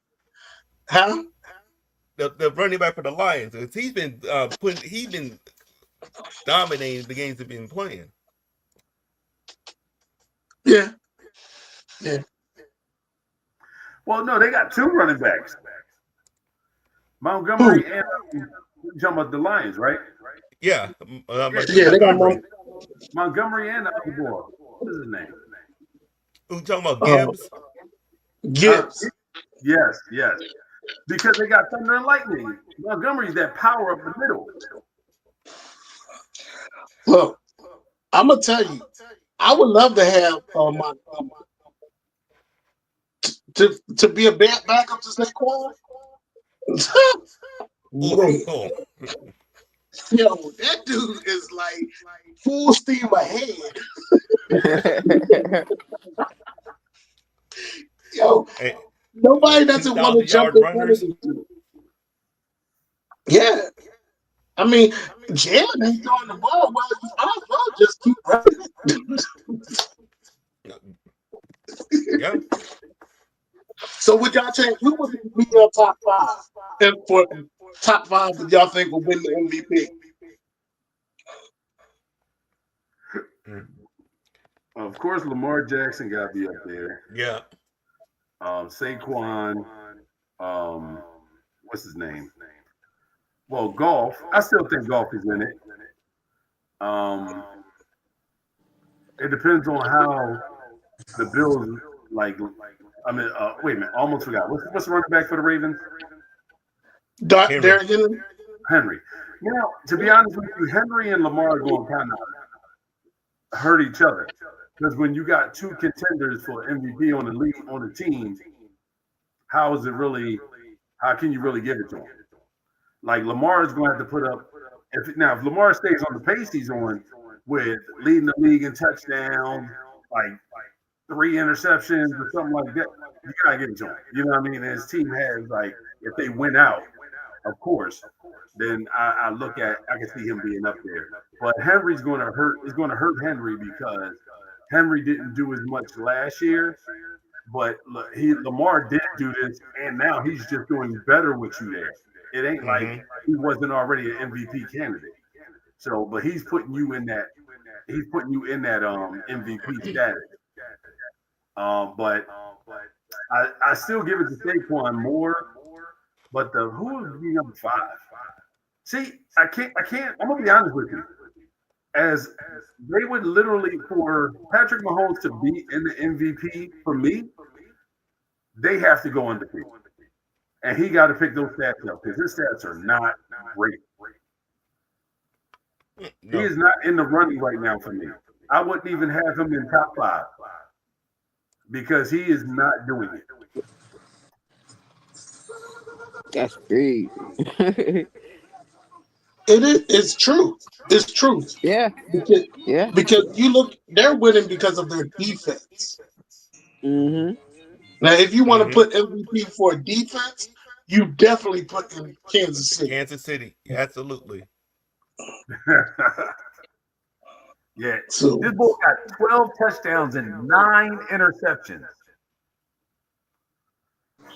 Huh? The running back for the Lions. 'Cause he's been dominating the games they've been playing. Yeah. Yeah. Well, no, they got two running backs. Who? Montgomery and you're talking about the Lions, right? Yeah, Yeah, they got Montgomery. Montgomery and the other boy. What is his name? Who talking about uh, Gibbs? Huh? Gibbs. Yes, yes. Because they got thunder and lightning. Montgomery's that power up the middle. Look, I'm gonna tell you, I would love to have my to be a backup to Saquon. Oh, Man, oh, yo, that dude is like full steam ahead. Yo, hey, nobody two doesn't want to thousand jump yard in front of runners. this dude. Yeah, I mean, Jalen ain't throwing the ball well. You might as well just keep running. Yeah, So would y'all change? Who would be your top five? And for top five that y'all think will win the MVP? mm, Of course, Lamar Jackson got to be up there. yeah. Saquon. What's his name? Well, golf. I still think golf is in it. Um, it depends on how the Bills like. I mean, wait a minute. Almost forgot. What's the running back for the Ravens? Henry. Derrick Henry. Henry. Now, to be honest with you, Henry and Lamar are going to kind of hurt each other because when you got two contenders for MVP on the league on the team, how is it really? How can you really give it to him? Like Lamar is going to have to put up. If Lamar stays on the pace he's on with leading the league in touchdowns, like 3 interceptions or something like that, you gotta give it to him. You know what I mean? And his team has like if they win out, of course, then I can see him being up there. But Henry's going to hurt. It's going to hurt Henry because Henry didn't do as much last year. But Lamar did do this, and now he's just doing better with you there. It ain't like Hmm. he wasn't already an MVP candidate. So, but he's putting you in that. He's putting you in that MVP status. But I still give it to Saquon more. But who would be number 5? See, I can't. I'm gonna be honest with you. As they would literally for Patrick Mahomes to be in the MVP for me, they have to go undefeated. and he got to pick those stats up because his stats are not great. He No. is not in the running right now for me. I wouldn't even have him in top five because he is not doing it. That's crazy. It is. It's truth. It's truth. Yeah, Because, yeah. because you look, they're winning because of their defense. Mhm. Now, if you want to Mm-hmm. put MVP for defense, you definitely put in Kansas City. Kansas City, absolutely. Yeah, So this boy got 12 touchdowns and 9 interceptions.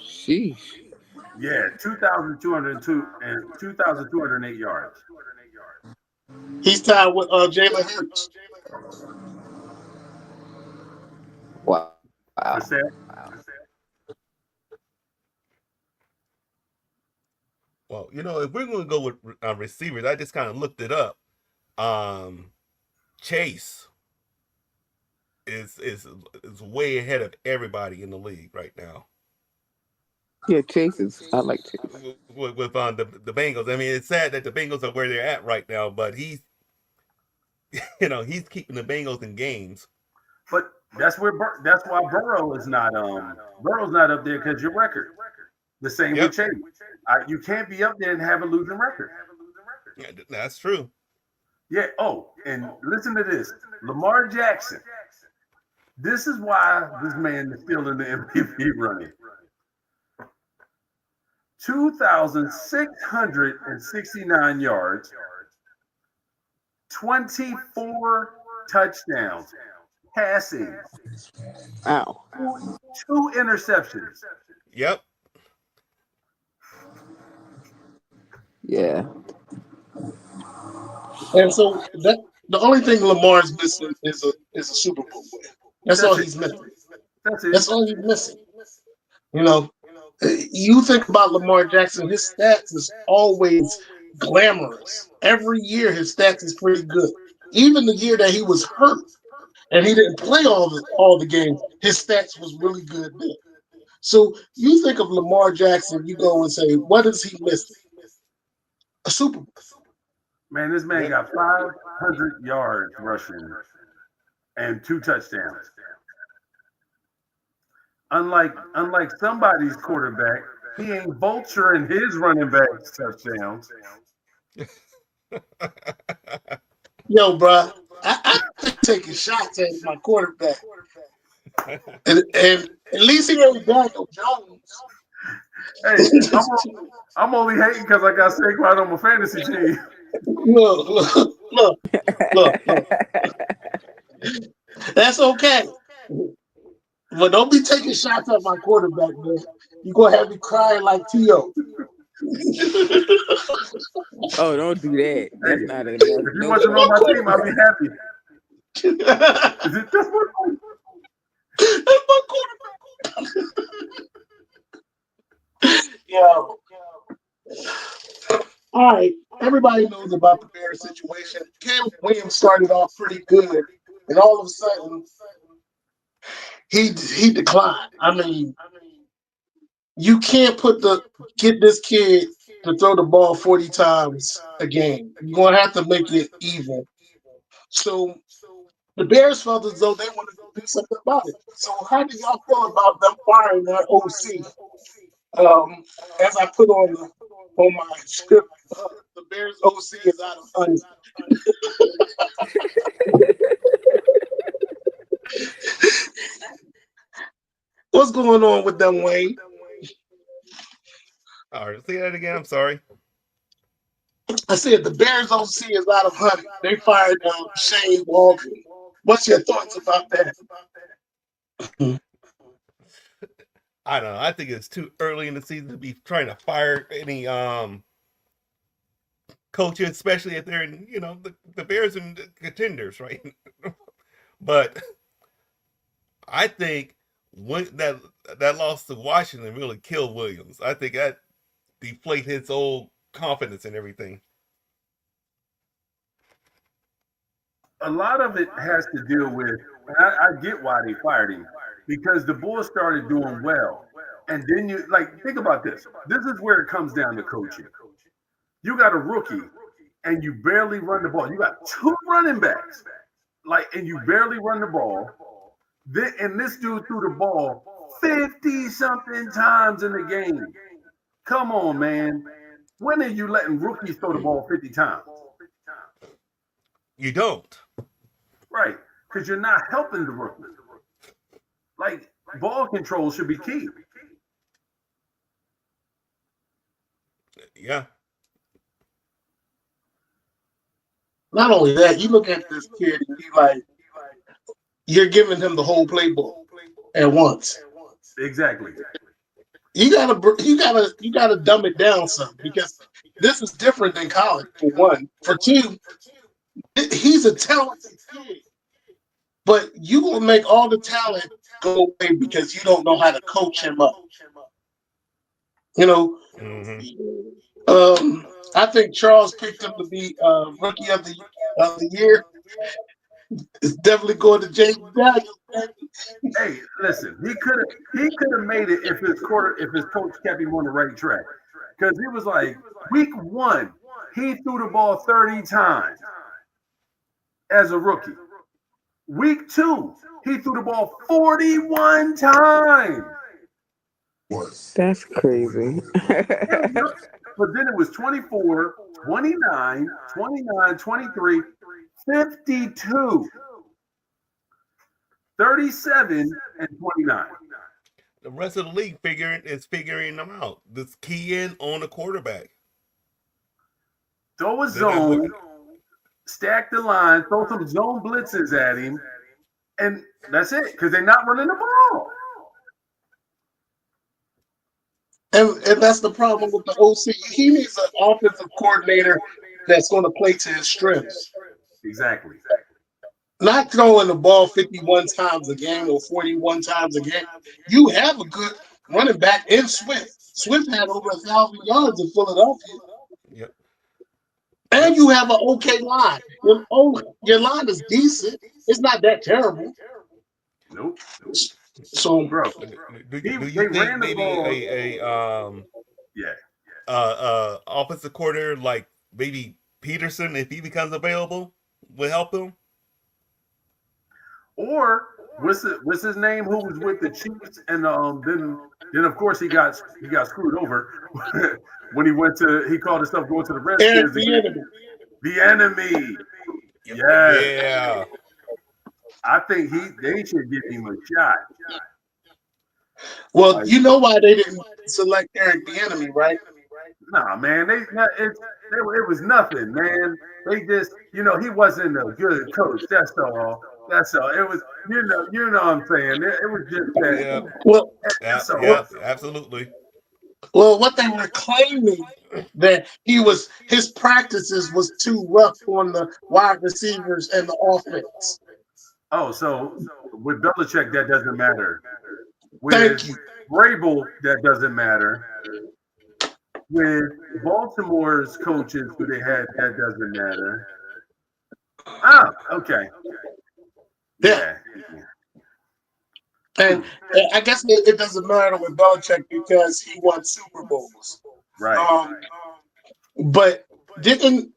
Sheesh. Yeah, 2,202 and 2,208 yards. he's tied with Jalen Hurts. Wow. For sale. Well, if we're going to go with receivers, I just kind of looked it up. Um, Chase is way ahead of everybody in the league right now. Yeah, Chases. I like Chase. With the Bengals. I mean, it's sad that the Bengals are where they're at right now, but he's keeping the Bengals in games. But that's why Burrow is not Burrow's not up there because your record. The same with Yep, Chase. You can't be up there and have a losing record. that's true. Yeah. Oh, and listen to this. Lamar Jackson. This is why this man is still in the MVP running. 2,669 yards, 24 touchdowns, passing, Ow. two interceptions. Yep. Yeah. And so that the only thing Lamar's missing is a Super Bowl win. That's all That's it. he's missing. That's it. That's all he's missing. You know, you think about Lamar Jackson, his stats is always glamorous. Every year his stats is pretty good. Even the year that he was hurt and he didn't play all the games, his stats was really good then. So you think of Lamar Jackson, you go and say, what is he missing? A Super Bowl. Man, this man Yep. got 500 yards rushing and two touchdowns. Unlike somebody's quarterback, he ain't vulturing his running backs touchdowns. Yo, bro, I taking shots at my quarterback. And at least he ain't Daniel Jones. Hey, I'm only hating because I got Saquon on my fantasy team. Look. That's okay. But don't be taking shots at my quarterback, man. You're going to have me crying like T.O. Oh, don't do that. Hey, That's not a if you no wasn't on my no. my team, I'd be quarterback. happy. Is it just one? That's my quarterback. Yo. All right. Everybody knows about the Bears situation. Caleb Williams started off pretty good, and all of a sudden he declined. I mean, you can't get this kid to throw the ball 40 times a game. You're gonna have to make it even. So the Bears felt as though they wanted to do something about it. So how do y'all feel about them firing their OC? As I put on my script, the Bears OC is out of honey. What's going on with them, Wayne? All right, say that again. I'm sorry. I said the Bears OC is out of honey. They fired Shane Waldron. What's your thoughts about that? I don't know. I think it's too early in the season to be trying to fire any coaches, especially if they're in the Bears and contenders, right? But I think when that loss to Washington really killed Williams. I think that deflated his old confidence and everything. A lot of it has to deal with, and I get why they fired him, because the Bulls started doing well. And then you like think about this. This is where it comes down to coaching. You got a rookie and you barely run the ball. You got two running backs, like, and you barely run the ball. And this dude threw the ball 50 something times in the game. Come on, man. When are you letting rookies throw the ball 50 times? You don't. Right. Because you're not helping the rookie. Like, ball control should be key. Yeah. Not only that, you look at this kid and you like, you're giving him the whole playbook at once. Exactly. You gotta dumb it down some because this is different than college. For one, for two, he's a talented kid, but you gonna make all the talent go away because you don't know how to coach him up. You know, Mm-hmm. I think Charles picked him to be rookie of the year. It's definitely going to Jaden Daniels. Hey, listen, he could have made it if his coach kept him on the right track. Because it was like week one, he threw the ball 30 times as a rookie. Week two, he threw the ball 41 times. That's crazy. But then it was 24, 29, 29, 23, 52, 37, and 29. The rest of the league figuring them out. This key in on the quarterback. Throw a They're not zone, stack the line, throw some zone blitzes at him, and that's it, because they're not running the ball. And that's the problem with the OC. He needs an offensive coordinator that's going to play to his strengths. Exactly. Not throwing the ball 51 times a game or 41 times a game. You have a good running back in Swift. Swift had over 1,000 yards in Philadelphia. Yep. And you have an okay line. Your line is decent. It's not that terrible. Nope. So, Bro, Do they you think ran the maybe ball. a Yeah. offensive coordinator like maybe Peterson, if he becomes available, will help him? Or what's his name? Who was with the Chiefs, and then of course he got screwed over when he called himself going to the Eric Redskins again. Bieniemy. The enemy. Yes, Yeah. I think they should give him a shot. Well, Like, you know why they didn't select Eric Bieniemy, right? nah, man, it was nothing, man. They just, he wasn't a good coach. That's all. That's all. It was, what I'm saying. It was just that. Yeah. Well, Yeah. That's all. Yeah. Absolutely. well, what they were claiming that his practices was too rough on the wide receivers and the offense. Oh, so with Belichick, that doesn't matter. With Thank you. Vrabel, that doesn't matter. With Baltimore's coaches who they had, that doesn't matter. Ah, okay. Yeah. Yeah. And I guess it doesn't matter with Belichick because he won Super Bowls. Right. But didn't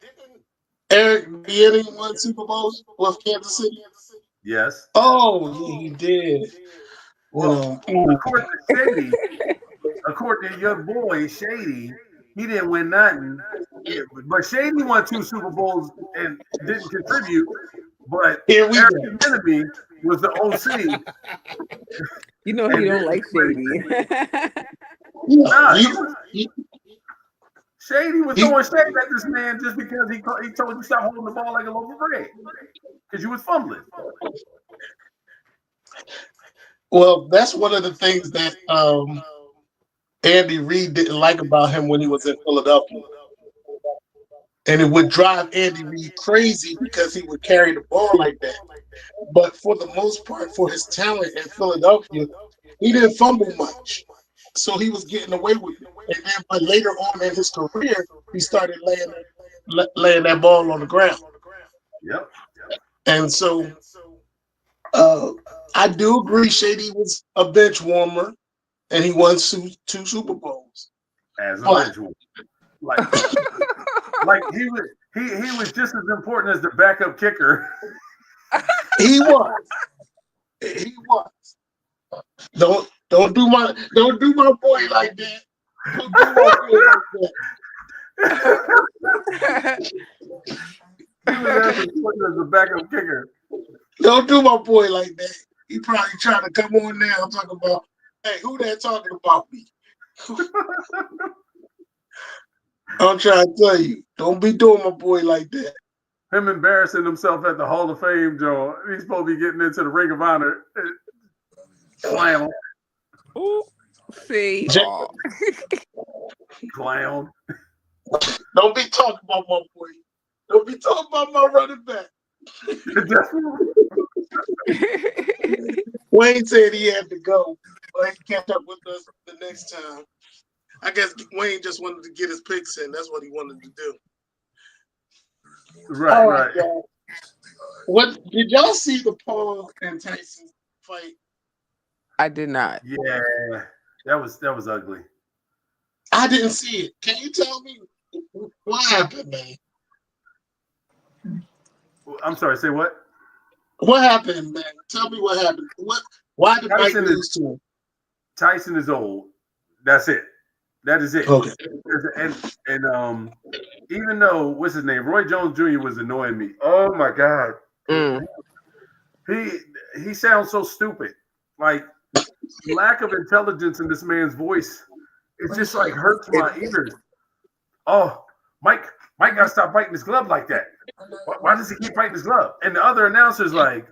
Eric Bieniemy win Super Bowls with Kansas City? Yes. Oh, yeah, he did. Well, according to your boy Shady, he didn't win nothing. Yeah, but Shady won 2 Super Bowls and didn't contribute. But Here we Eric go. Bieniemy was the OC. You know he don't like Shady. Nah, You- Shady was you- throwing shade at this man just because he told you stop holding the ball like a loaf of bread because you was fumbling. well, that's one of the things that Andy Reid didn't like about him when he was in Philadelphia. And it would drive Andy Reid crazy because he would carry the ball like that. But for the most part, for his talent in Philadelphia, he didn't fumble much. So he was getting away with it. And then, but later on in his career, he started laying that ball on the ground. Yep. And so I do agree Shady was a bench warmer. and he won two Super Bowls. as But eventual. Like he was just as important as the backup kicker. he was. He was. Don't do my boy like that. Don't do my boy like that. He was as important as the backup kicker. Don't do my boy like that. He probably trying to come on now talking about, hey, who that talking about me? I'm trying to tell you, don't be doing my boy like that. Him embarrassing himself at the Hall of Fame, Joe. He's supposed to be getting into the Ring of Honor. Clown. Ooh, see, Clown. Don't be talking about my boy. Don't be talking about my running back. Wayne said he had to go, but he catch up with us the next time. I guess Wayne just wanted to get his picks in. That's what he wanted to do. Right, right. Y'all. What did y'all see the Paul and Tyson fight? I did not. Yeah, that was ugly. I didn't see it. Can you tell me what happened, man? I'm sorry. Say what? What happened, man? Tell me what happened. Why did Mike lose to him? Tyson is old. That's it. That is it. Okay. And even though what's his name, Roy Jones Jr. was annoying me. Oh my God. He sounds so stupid. Like lack of intelligence in this man's voice. It just like hurts my ears. Oh, Mike gotta stop biting his glove like that. Why does he keep biting his glove? And the other announcer's like,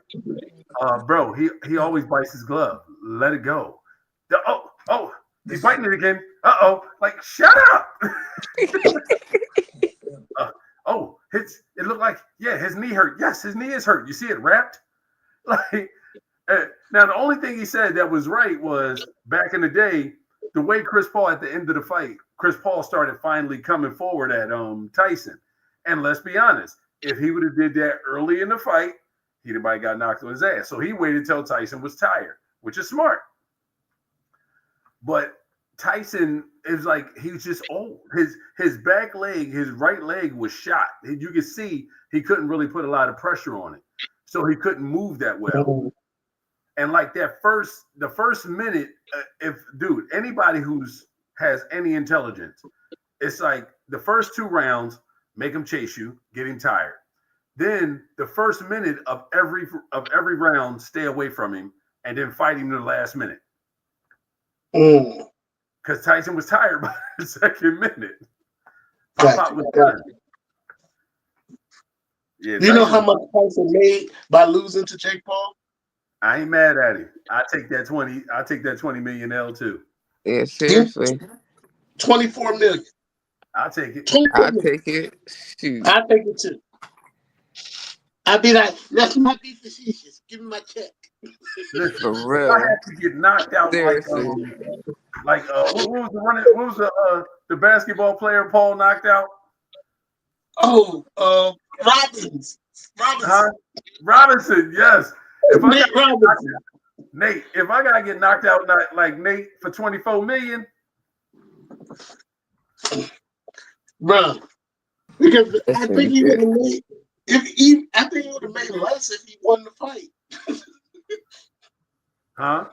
bro, he always bites his glove. Let it go. Oh, he's biting it again. Like shut up. It looked like his knee hurt. Yes, his knee is hurt. You see it wrapped. Like now, the only thing he said that was right was back in the day, the way Chris Paul at the end of the fight, Chris Paul started finally coming forward at Tyson. And let's be honest, if he would have did that early in the fight, he'd have probably got knocked on his ass. So he waited till Tyson was tired, which is smart. But Tyson is like he was just old. His back leg, his right leg was shot. You could see he couldn't really put a lot of pressure on it, so he couldn't move that well. And like the first minute, anybody has any intelligence, it's like the first 2 rounds make him chase you, get him tired. Then the first minute of every round, stay away from him, and then fight him in the last minute. Because Tyson was tired by the second minute. Pop was done. Yeah, you know how much Tyson made by losing to Jake Paul? I ain't mad at him. I take that 20 million L too. Yeah, seriously. 24 million. I'll take it. I'll take it. Shoot. I'll take it too. I'd be like, let's not be facetious. Give me my check. Listen, For real. I had to get knocked out Seriously. what was the basketball player Paul knocked out? Oh, Robinson, yes. Nate, if I gotta get knocked out like Nate for 24 million, bro, because I think he would have made less if he won the fight. Huh?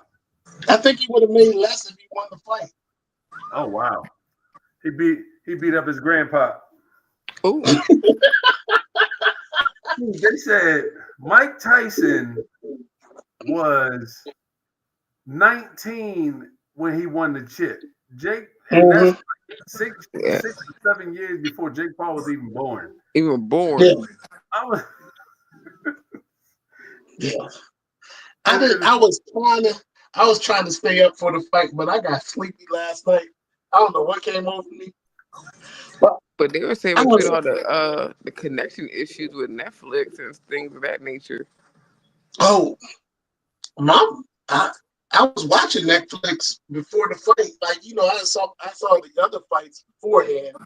I think he would have made less if he won the fight. Oh wow, he beat up his grandpa. Ooh. They said Mike Tyson was 19 when he won the chip. Jake, and that's 6 or 7 years before Jake Paul was even born. Yeah. I was trying to stay up for the fight, but I got sleepy last night. I don't know what came over me. But they were saying with all the connection issues with Netflix and things of that nature. Oh, I was watching Netflix before the fight. Like, I saw the other fights beforehand,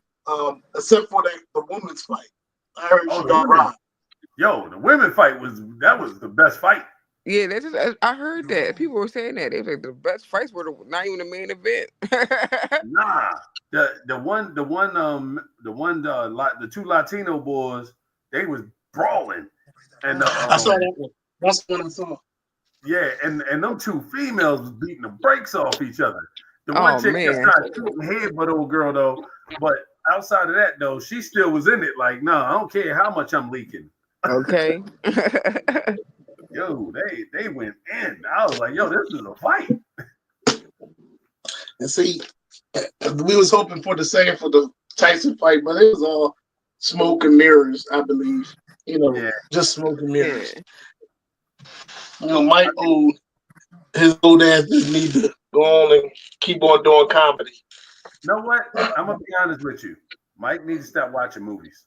except for the women's fight. I heard she got robbed. Yo, the women fight was the best fight. Yeah, that's just, I heard that people were saying that they was like the best fights were not even the main event. Nah, the two Latino boys, they was brawling, and I saw that one. That's the one I saw. yeah, and them two females was beating the brakes off each other. The one Oh chick just man. started shooting head, but old girl though. But outside of that though, she still was in it. Like, no, I don't care how much I'm leaking. Okay. Yo, they went in. I was like, yo, this is a fight. And see, we was hoping for the same for the Tyson fight, but it was all smoke and mirrors, I believe. Yeah, Just smoke and Yeah. mirrors. Mike his old ass just need to go on and keep on doing comedy. you know what? I'm gonna be honest with you. Mike needs to stop watching movies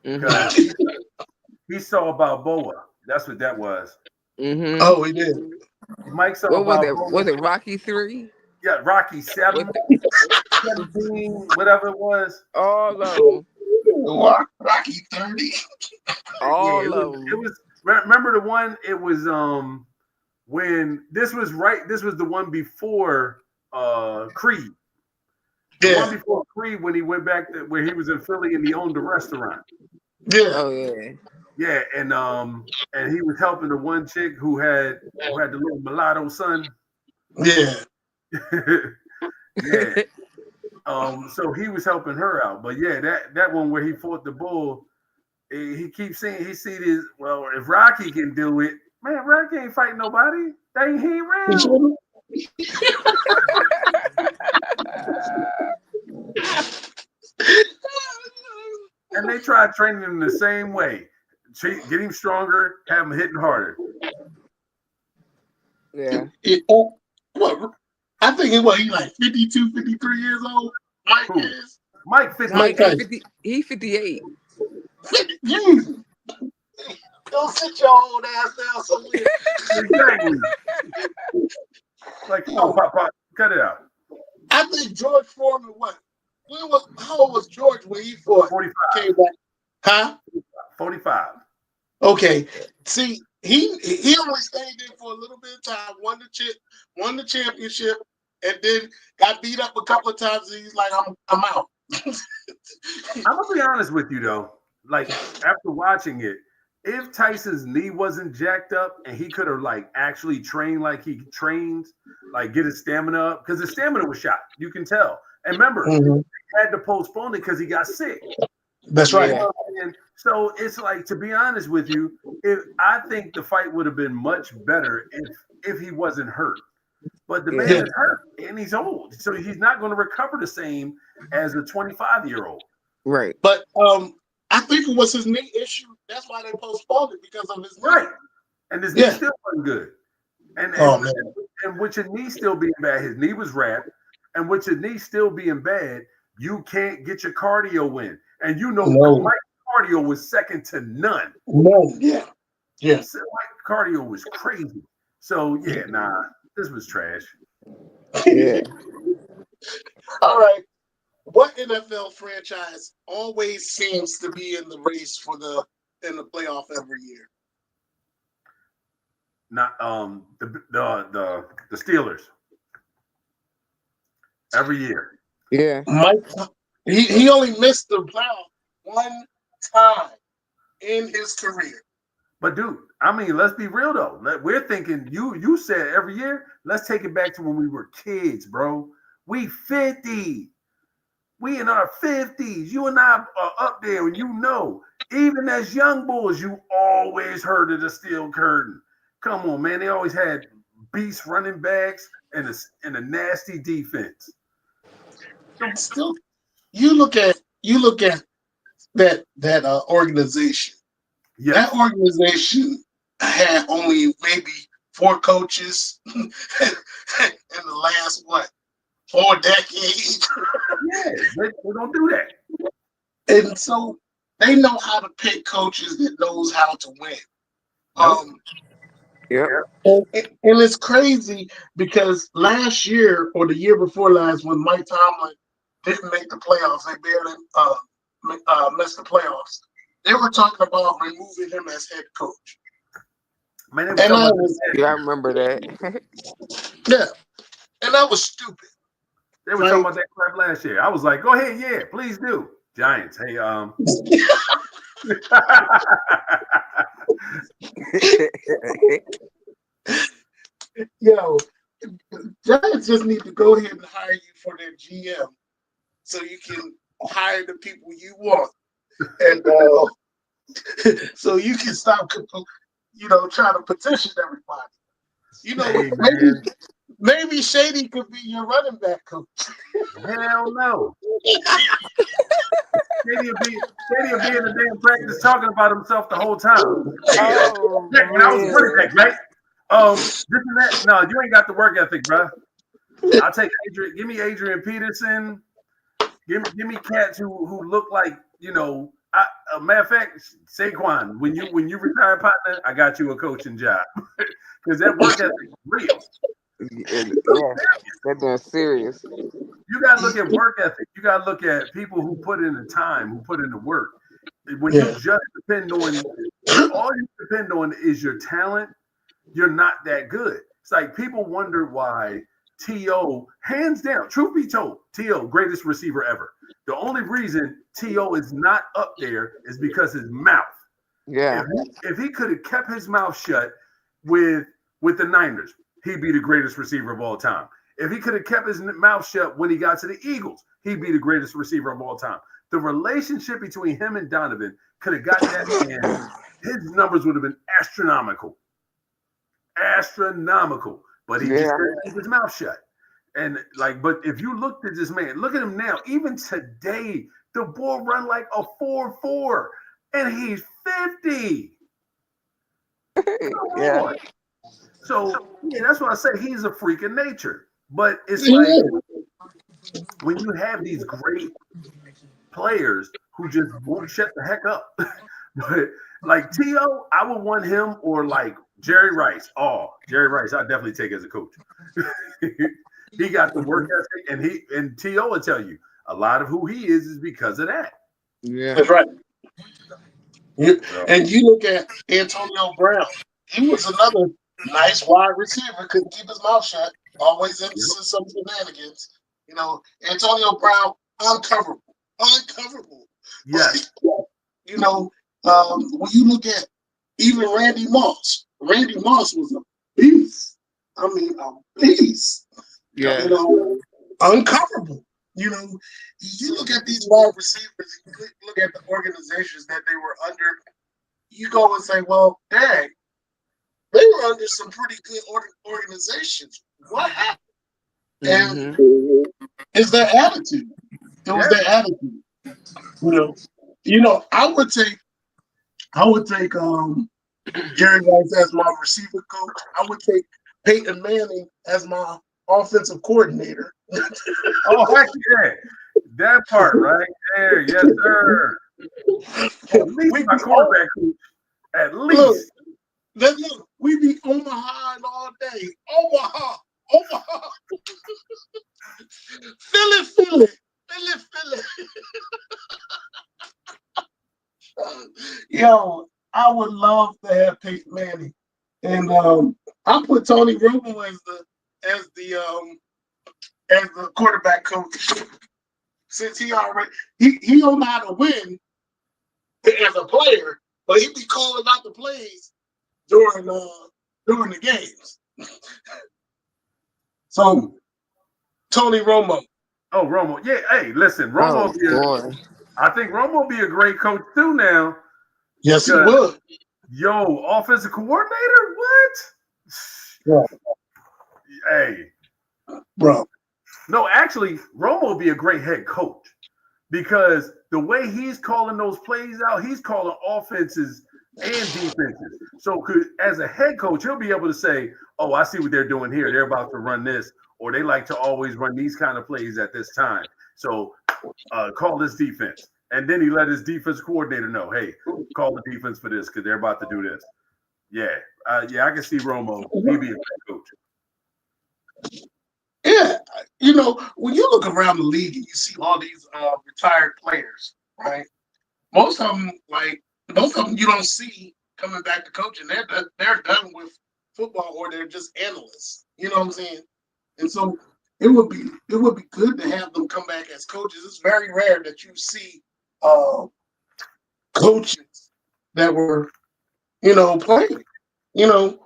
because Mhm. he saw Balboa. That's what that was. Mhm. Oh, he did. Mike saw What was that? Balboa. Was it Rocky 3? Yeah, Rocky With 17, whatever it was. all of them. Rocky 30. Yeah, All it of was. It them. was. Remember the one? It was when this was right. This was the one before Creed. The one Yeah, before Creed when he went back to where he was in Philly and he owned a restaurant. yeah, Oh yeah. Yeah, and he was helping the one chick who had the little mulatto son. yeah. Yeah. So he was helping her out. But yeah, that one where he fought the bull, he keeps saying he see this. Well, if Rocky can do it, man, Rocky ain't fighting nobody. He ain't real. And they tried training him the same way. Get him stronger, have him hitting harder. Yeah. What? I think it was he like 52, 53 years old. Mike Who? is. Mike Mike, 58. he 58. 50, you. Go sit your old ass down somewhere. Exactly. Like, come on, Pop, cut it out. I think George Foreman, how old was George when he fought? 45. Came back. Huh? 45. Okay. See, he only stayed there for a little bit of time, won the championship, and then got beat up a couple of times, and he's like, I'm out. I'm gonna be honest with you though. Like after watching it, if Tyson's knee wasn't jacked up and he could have like actually trained like he trains, like get his stamina up, because his stamina was shot. You can tell. And remember, Mhm. he had to postpone it because he got sick. That's You right. Yeah. know what I'm saying? So it's like, to be honest with you, if I think the fight would have been much better if he wasn't hurt. But the man Yeah. is hurt and he's old, so he's not going to recover the same as a 25-year-old. Right. But I think it was his knee issue. That's why they postponed it because of his knee. Right. And his knee Yeah. still wasn't good. And Oh and, man. and with your knee still being bad, his knee was wrapped, and with your knee still being bad, you can't get your cardio in. And you know, No. Mike's cardio was second to none. No. Yeah. Yeah. So Mike's cardio was crazy. So yeah, nah, this was trash. Yeah. All right. What NFL franchise always seems to be in the race in the playoff every year? Not the Steelers every year. Yeah. Mike, he only missed the playoff one time in his career. But dude, I mean, let's be real though. We're thinking you said every year. Let's take it back to when we were kids, bro. We 50. We in our 50s. You and I are up there, and you know, even as young boys, you always heard of the steel curtain. Come on, man. They always had beast running backs and a nasty defense. Still, you look at that organization. Yes. That organization had only maybe 4 coaches in the last 4 decades. Yeah, they don't do that. And so they know how to pick coaches that knows how to win. Nope. Yep. And it's crazy because last year or the year before last, when Mike Tomlin didn't make the playoffs, they barely missed the playoffs. They were talking about removing him as head coach. Man, they was And talking I about this was, last Yeah, I year. remember that. yeah, and that was stupid. They were talking Like, about that crap last year. I was like, go ahead, yeah, please do. Giants, hey, yo, Giants just need to go ahead and hire you for their GM so you can hire the people you want, and so you can stop, trying to petition everybody. hey Maybe man, Shady could be your running back coach. hell no. Shady will be in the damn practice talking about himself the whole time. Hey, Oh Jack, when I was a running man. back, right? This and that. No, you ain't got the work ethic, bro. I'll take Adrian. Give me Adrian Peterson. Give me cats who look like a matter of fact, Saquon. When you retire, partner, I got you a coaching job because that work ethic is real. Yeah, they're doing serious. You got to look at work ethic. You got to look at people who put in the time, who put in the work. When you Yeah, just depend on, when all you depend on is your talent, you're not that good. It's like people wonder why T.O., hands down, truth be told, T.O., greatest receiver ever. The only reason T.O. is not up there is because his mouth. Yeah. If he could have kept his mouth shut with the Niners, he'd be the greatest receiver of all time. If he could have kept his mouth shut when he got to the Eagles, he'd be the greatest receiver of all time. The relationship between him and Donovan could have got that man, his numbers would have been astronomical. Astronomical. But he just Yeah. couldn't keep his mouth shut. And but if you looked at this man, look at him now. Even today, the bull run like a 4.4, and he's 50. Come Yeah. on. So yeah, that's why I say he's a freak of nature. But it's like yeah. when you have these great players who just won't shut the heck up. But like T.O., I would want him or like Jerry Rice. Oh, Jerry Rice, I definitely take as a coach. He got the work ethic, and T.O. will tell you a lot of who he is because of that. Yeah. That's right. So And you look at Antonio Brown. He was another nice wide receiver, couldn't keep his mouth shut, always into yep. some shenanigans. Antonio Brown, uncoverable. Uncoverable. Yes. When you look at even Randy Moss was a beast. I mean, a beast. Yeah. Uncoverable. You look at these wide receivers, you look at the organizations that they were under, you go and say, well, dang, they were under some pretty good organizations. What happened? And it's their attitude. It was their attitude. I would take Jerry Rice as my receiver coach. I would take Peyton Manning as my offensive coordinator. Oh, heck yeah. That part right there. Yes, sir. At least my quarterback coach. At Look, least. we be Omaha all day. Omaha. Philly. Yo, I would love to have Peyton Manning, and I put Tony Romo as the quarterback coach since he already he don't know how to win as a player, but he be calling out the plays during the games. So Tony Romo. Oh, Romo. Yeah, hey, listen, Oh boy. I think Romo will be a great coach too now. Yes, he would. Yo, offensive coordinator? What? Yeah. Hey. Bro. No, actually, Romo will be a great head coach because the way he's calling those plays out, he's calling offenses and defenses. So as a head coach, he'll be able to say, oh, I see what they're doing here. They're about to run this, or they like to always run these kind of plays at this time. So call this defense. And then he let his defense coordinator know, hey, call the defense for this because they're about to do this. Yeah. I can see Romo. He'd be a great coach. Yeah, when you look around the league and you see all these retired players, right? Most of them you don't see coming back to coaching. They're done with football, or they're just analysts. You know what I'm saying? And so it would be good to have them come back as coaches. It's very rare that you see uh, coaches that were playing. You know,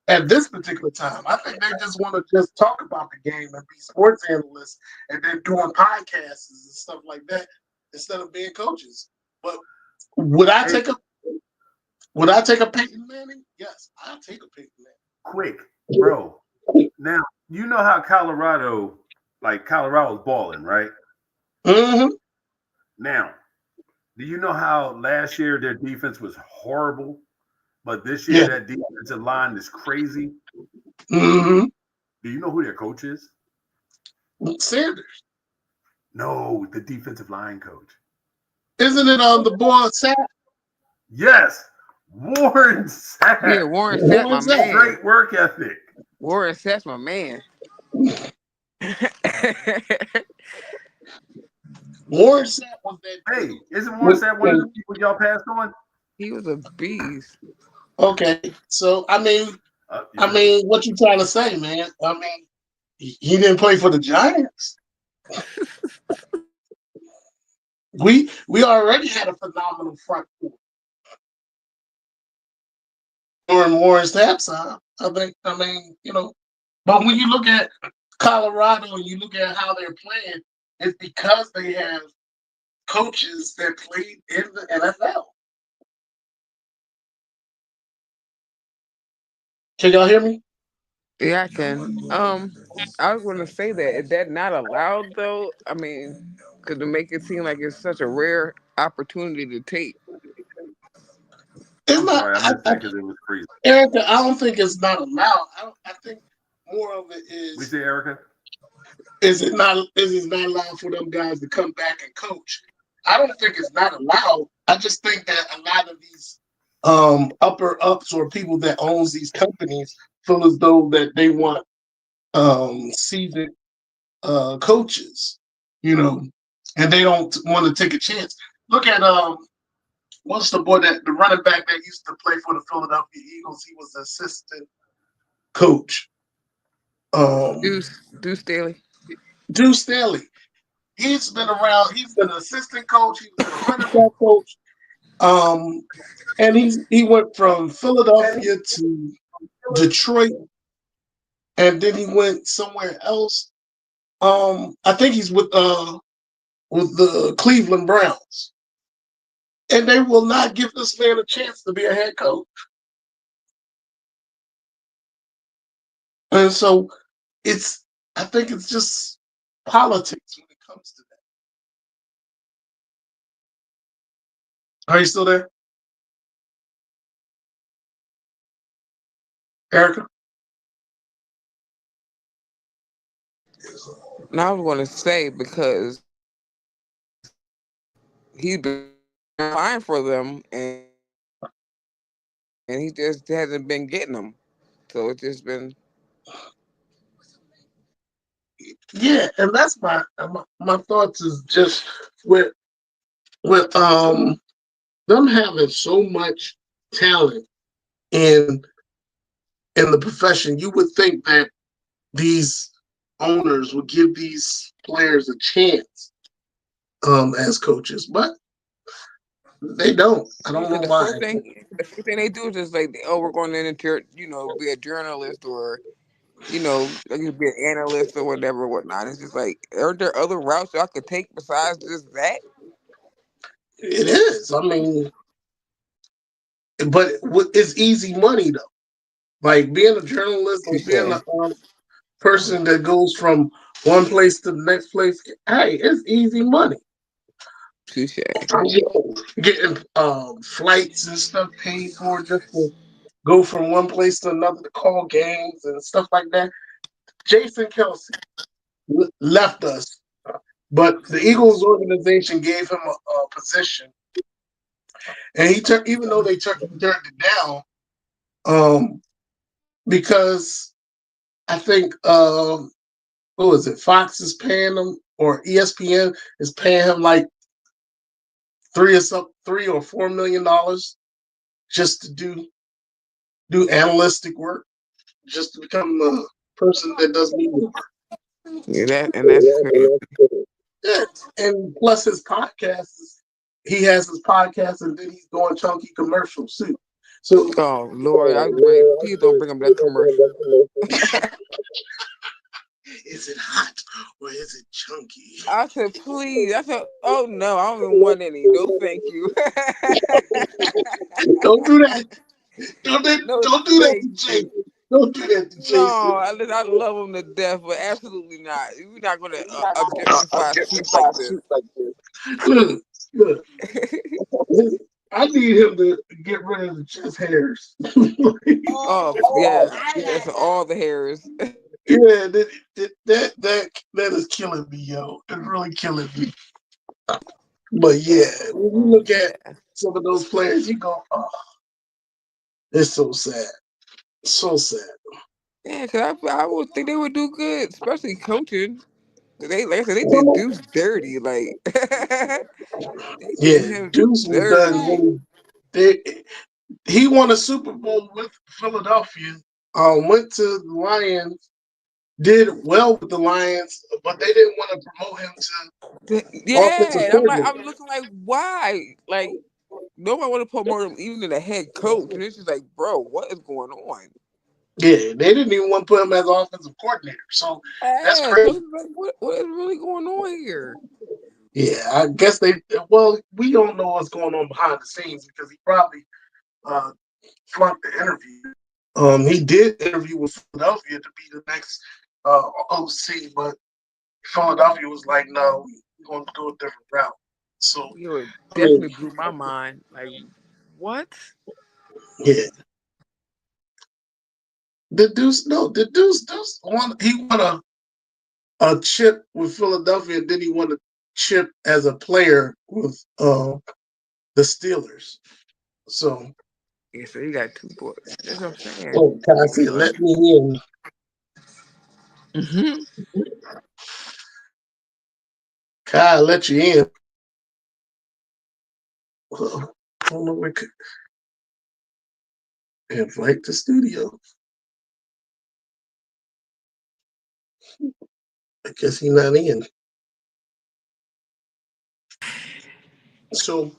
at this particular time, I think they just want to just talk about the game and be sports analysts, and then doing podcasts and stuff like that instead of being coaches. But would I Hey, take a would I take a Peyton Manning? Yes, I'll take a Peyton quick, bro. Now you know how Colorado's balling, right? Manning. Hmm. Now, do you know how last year their defense was horrible, but this year Yeah. that defensive line is crazy? Hmm. Do you know who their coach is? Sanders. No, the defensive line coach. Isn't it the boy Sapp? Yes, Warren Yeah, Sapp. Warren Sapp, Warren my Sapp. man. Great work ethic. Warren Sapp's my man. Warren Sapp was that Hey, dude. isn't Warren With, Sapp one of the people y'all passed on? He was a beast. okay, so You should. what you trying to say, man? I mean, he didn't play for the Giants. We already had a phenomenal front four during Warren Sapp's time. I think. I mean, but when you look at Colorado and you look at how they're playing, it's because they have coaches that played in the NFL. Can y'all hear me? Yeah, I can. I was going to say that is that not allowed though? I mean, because to make it seem like it's such a rare opportunity to take. It's I'm not, sorry, I missed that because it was freezing. Erica. I don't think it's not allowed. I think more of it We is see Erica. is it not allowed for them guys to come back and coach. I don't think it's not allowed. I just think that a lot of these upper ups or people that owns these companies feel as though that they want seasoned coaches, you know, and they don't want to take a chance. Look at what's the boy that the running back that used to play for the Philadelphia Eagles? He was the assistant coach. Um, Deuce Staley. Drew Stanley. He's been around. He's been an assistant coach. He's been a running back coach. Um, and he went from Philadelphia to Detroit, and then he went somewhere else. I think he's with the Cleveland Browns, and they will not give this man a chance to be a head coach. And so it's, I think it's just politics when it comes to that. Are you still there, Erica? And I was going to say because he's been fine for them, and he just hasn't been getting them. So it's just been Yeah, and that's my thoughts is just with with them having so much talent in in the profession. You would think that these owners would give these players a chance as coaches, but they don't. I don't usually know why. the first thing they do is just like, oh, we're going in and be a journalist or like you be an analyst or whatever, whatnot. It's just like, aren't there other routes y'all could take besides just that? It is. I mean, but it's easy money though. Like being a journalist or being a Touche. person that goes from one place to the next place. Hey, it's easy money. Touche. Getting flights and stuff paid for just to go from one place to another to call games and stuff like that. Jason Kelsey left us, but the Eagles organization gave him a position, and he took, even though they turned it down, um, because I think who is it? Fox is paying him, or ESPN is paying him like $3 or $4 million just to do analytic work, just to become a person that does media work. Yeah, that's crazy. Yeah. And plus his podcast he has his podcast and then he's doing chunky commercials too. So Oh Lord, I wait. Please don't bring up that commercial. is it hot or is it chunky? I said, please. I said, oh no, I don't even want any. No, thank you. Don't do that. Don't No, don't do that thank to Jason. you. Don't do that to No, Jason. I love him to death, but absolutely not. We're not going to objectify soup like this. Look, look. I need him to get rid of the chest hairs. Oh yeah, that's all the hairs. Yeah, that is killing me, yo. It's really killing me. But yeah, when you look at Yeah, some of those players, you go, oh, it's so sad. So sad. yeah. Cause I would think they would do good, especially coaching. They like I said, they Some did of- Deuce dirty. Like they did Yeah, him Deuce was done dirty. really they, he won a Super Bowl with Philadelphia, went to the Lions, did well with the Lions, but they didn't want to promote him to offensive Yeah, and coordinator. I'm looking like, why? Like nobody want to promote him even to the head coach, and it's just like, bro, what is going on? Yeah, they didn't even want to put him as offensive coordinator. So that's Yeah, so crazy. it's like, what is really going on here? Yeah, I guess well, we don't know what's going on behind the scenes because he probably uh, flunked the interview. He did interview with Philadelphia to be the next OC, but Philadelphia was like, no, we're going to go a different route. So, You know, it I mean, definitely blew my mind. Like, what? yeah. The Deuce won. He won a chip with Philadelphia, and then he won a chip as a player with the Steelers. So, Yeah, so you got two boys. That's what I'm saying. oh, Cassie, let me in. Hmm. Kai, let you in. I don't know where could invite the studio. I guess he's not in. So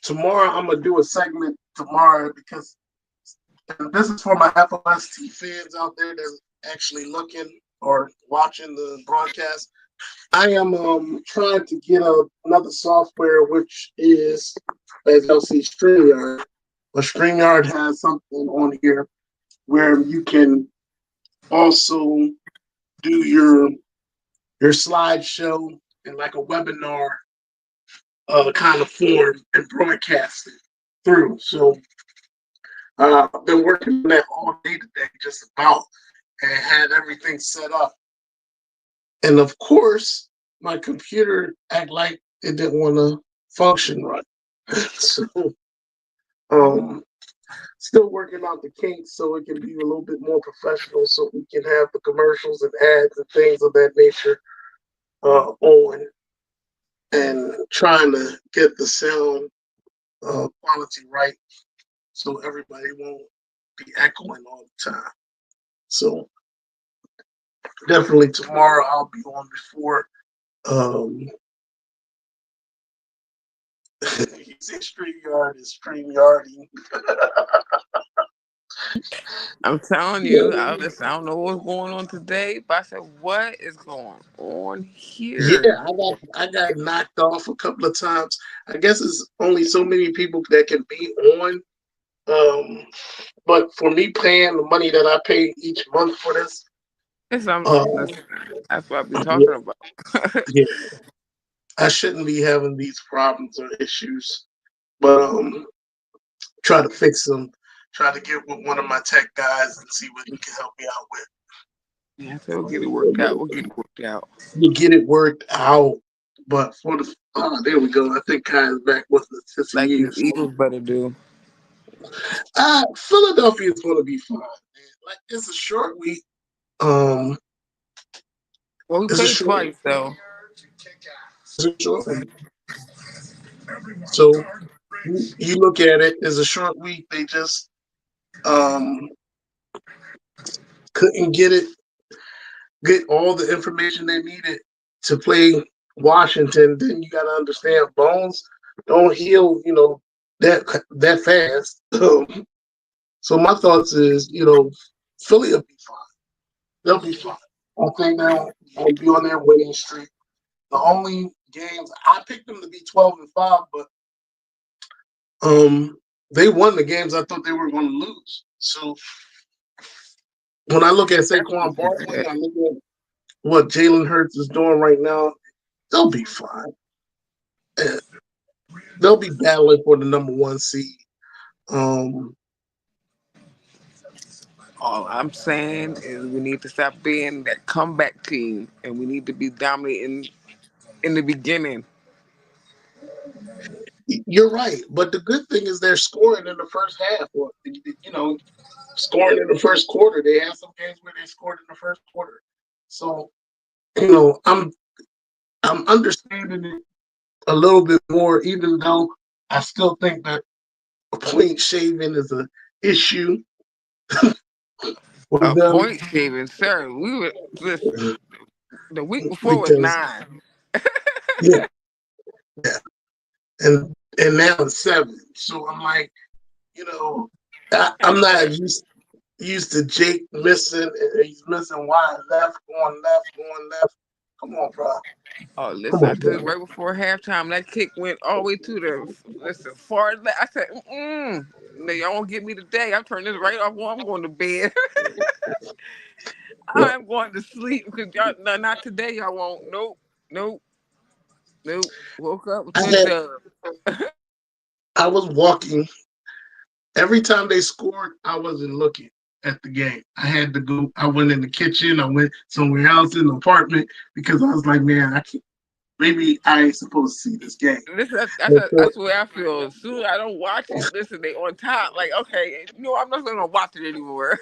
tomorrow I'm gonna do a segment tomorrow because and this is for my F.O.S.T fans out there that's actually looking or watching the broadcast. I am trying to get another software which is, as you'll see, StreamYard. But StreamYard has something on here where you can also do your slideshow in like a webinar kind of form and broadcast it through. So I've been working on that all day today, just about, and had everything set up. And of course, my computer act like it didn't want to function right. So um, still working out the kinks so it can be a little bit more professional, so we can have the commercials and ads and things of that nature on, and trying to get the sound quality right so everybody won't be echoing all the time. So definitely tomorrow I'll be on before you say StreamYard is StreamYarding. I'm telling you, I don't know what's going on today, but I said, what is going on Yeah, here? I got knocked off a couple of times. I guess it's only so many people that can be on. Um, but for me paying the money that I pay each month for this, um, Listen, that's what I've been yeah, talking about. yeah, I shouldn't be having these problems or issues. But try to fix them. Try to get with one of my tech guys and see what he can help me out with. Yeah, so we'll get it worked out. We'll get it worked out. You get it worked out. But for the there we go. I think Kai's back with the Like the TCUs. Eagles better do. Philadelphia is going to be fine. Man. Like it's a short week. Um, Well, we it's a played short. twice though. It's a short week. So. You look at it as a short week. They just um, couldn't get all the information they needed to play Washington. Then you got to understand bones don't heal, that fast. So my thoughts is, Philly will be fine. They'll be fine. I think they'll be on their winning streak. The only games I picked them to be 12-5, but um, they won the games I thought they were going to lose. So when I look at That's Saquon what you Barkley, said. I look at what Jalen Hurts is doing right now. They'll be fine. And they'll be battling for the number one seed. Um, All I'm saying is we need to stop being that comeback team, and we need to be dominant in the beginning. you're right, but the good thing is they're scoring in the first half, or scoring in the first quarter. They have some games where they scored in the first quarter. So I'm understanding it a little bit more, even though I still think that point shaving is an issue with A them point shaving, sir. We would listen. The week before was because 9. yeah, and now it's 7. So I'm like, you know, I'm not used to Jake missing. He's missing wide left, going left, going left. Come on, bro. Oh, Come listen, I on, told you bro. right before halftime that kick went all the way to the listen far left. I said, no, y'all won't get me today. I'm turning this right off while I'm going to bed. I'm going to sleep because y'all no, not today. Y'all won't. Nope, nope, nope. Woke up I to a had dub. I was walking every time they scored. I wasn't looking at the game. I had to go. I went in the kitchen. I went somewhere else in the apartment because I was like, man, I can't. Maybe I ain't supposed to see this game. Listen, And so, that's the way I feel. As soon as I don't watch it, listen, they on top. Like, okay, I'm not gonna watch it anymore.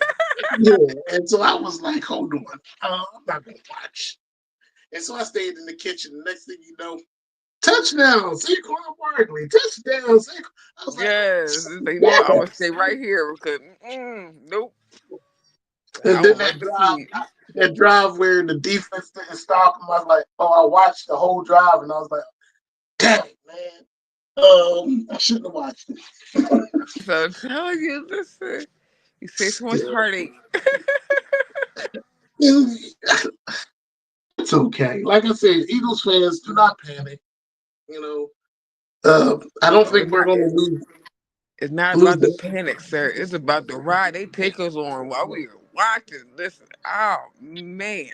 yeah, and so I was like, hold on, I'm not gonna watch. And so I stayed in the kitchen. The next thing you know, touchdown, Saquon Barkley, touchdown, Saquon. I was like, Yes, they know I'm gonna yes. stay right here because nope, And I then went right to sleep. that drive where the defense didn't stop him, I was like, oh, I watched the whole drive, and I was like, damn it, man. I shouldn't have watched it. So I'm telling you, listen, you say so much Still, heartache. it's okay. Like I said, Eagles fans do not panic. You know, I don't No, think we're going to it's not lose about the the. panic, sir. It's about the ride they take us on while we are watching. Listen, oh man,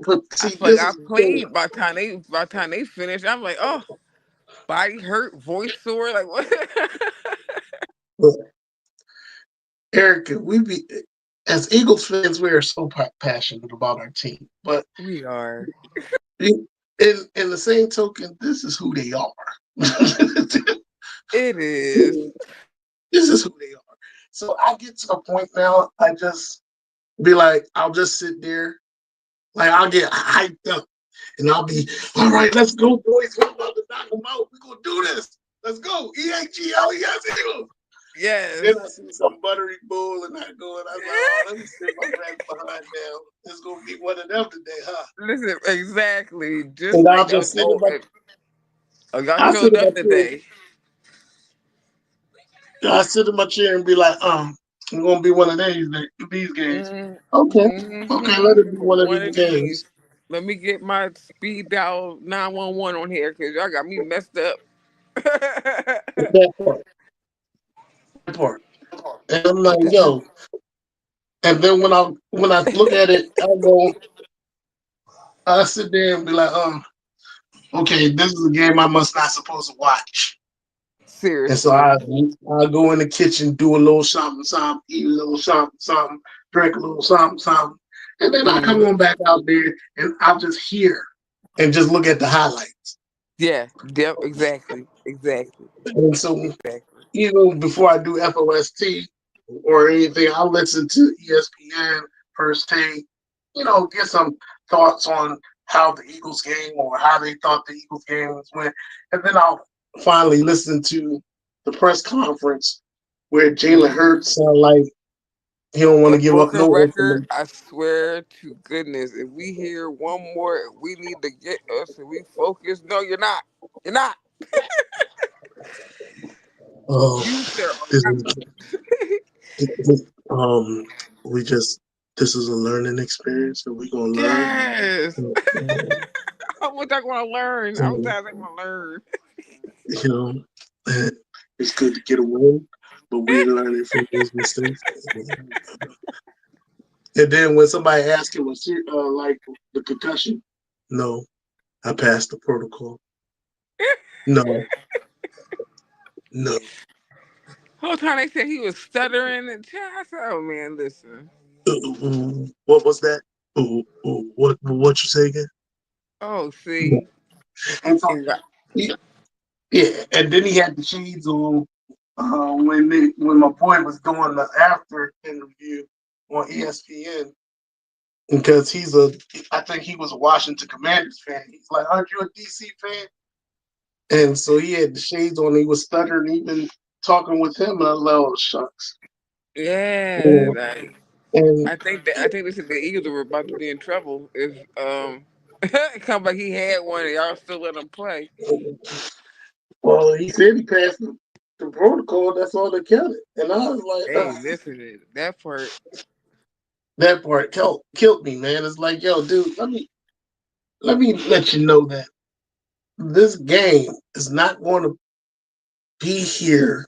But I see, feel like this I is the thing. played by the time they finish. I'm like, oh, body hurt, voice sore, like what? Look, Erica, we be as Eagles fans, we are so passionate about our team, but We are. in the same token, this is who they are. It is. This is who they are. So I get to a point now, I just be like, I'll just sit there, like I'll get hyped up, and I'll be, all right, let's go, boys. We're about to knock them out. We're gonna do this. Let's go. EAGLES Eagles. Then I Yes. see some buttery bull and I go and I was like, oh, let me sit my rest behind now. It's gonna be one of them today, huh? Listen, exactly. Just And I'll like just sit in my y'all I sit showed in my up chair. today. I sit in my chair and be like, I'm gonna be one of these games. Okay. Okay, let it be one of One these of these. games. Let me get my speed dial 911 on here because y'all got me messed up. That part. That part. And I'm like, What the hell? yo. And then when I look at it, I sit there and be like, okay, this is a game I must not supposed to watch. And so Seriously. I go in the kitchen, do a little something, something, eat a little something, something, drink a little something, something. And then I come Mm. on back out there and I'll just hear and just look at the highlights. Yeah. Yep. Exactly. Exactly. And so, Exactly. before I do F.O.S.T. or anything, I'll listen to ESPN, First Take, get some thoughts on how the Eagles game or how they thought the Eagles game went. And then I'll finally listen to the press conference where Jalen Hurts sound like he don't want to And give up broken no record, information. I swear to goodness, if we hear one more, we need to get us and we focus. No, you're not. You're not. Oh, You, sir, are this not. is this, we just this is a learning experience, and we're gonna learn. Yes. Um, How much I want to learn? How much um, I want to learn? you know, it's good to get a win, but we're learning from those mistakes. And then when somebody asks him, like the concussion, no, I passed the protocol. No, no. Whole time they said he was stuttering and I said, "Oh man, listen. What was that? What you say again? Oh, Yeah. see, And so, and got, yeah, yeah, and then he had the shades on when my boy was doing the after interview on ESPN because I think he was a Washington Commanders fan. He's like, "Aren't you a DC fan?" And so he had the shades on. He was stuttering, even talking with him. And I was like, "Oh shucks." yeah, Yeah. like And I think this is the Eagles were about to be in trouble if it come back he had one and y'all still let him play. well, he said he passed the protocol. That's all that counted. And I was like, Hey, listen, that part. that part killed me, man. It's like, yo, dude, let me let you know that this game is not going to be here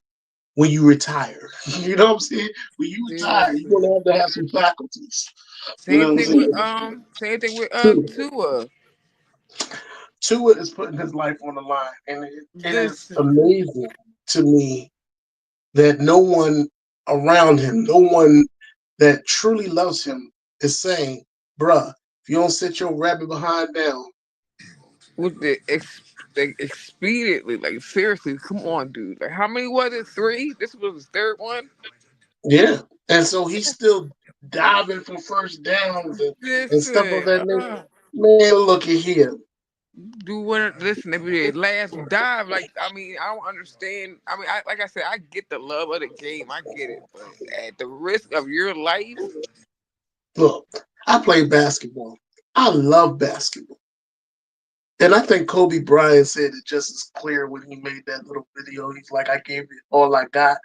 when you retire. You know what I'm saying? When you retire, you're Listen, gonna have some faculties. You know same what I'm thing with saying? Tua, Tua. Tua is putting his life on the line, and it is Listen, amazing to me that no one around him, no one that truly loves him, is saying, "Bruh, if you don't sit your rabbit behind down." with the expediently, like seriously, come on, dude. Like how many was it? Three? This was his third one. Yeah. And so he's still diving for first downs and stuff of Listen, that nature. Man, look at here. do what? Listen, if it last dive, like I mean, I don't understand. I mean, like I said, I get the love of the game, I get it, but at the risk of your life, Look, I play basketball. I love basketball. And I think Kobe Bryant said it just as clear when he made that little video. He's like, I gave it all I got.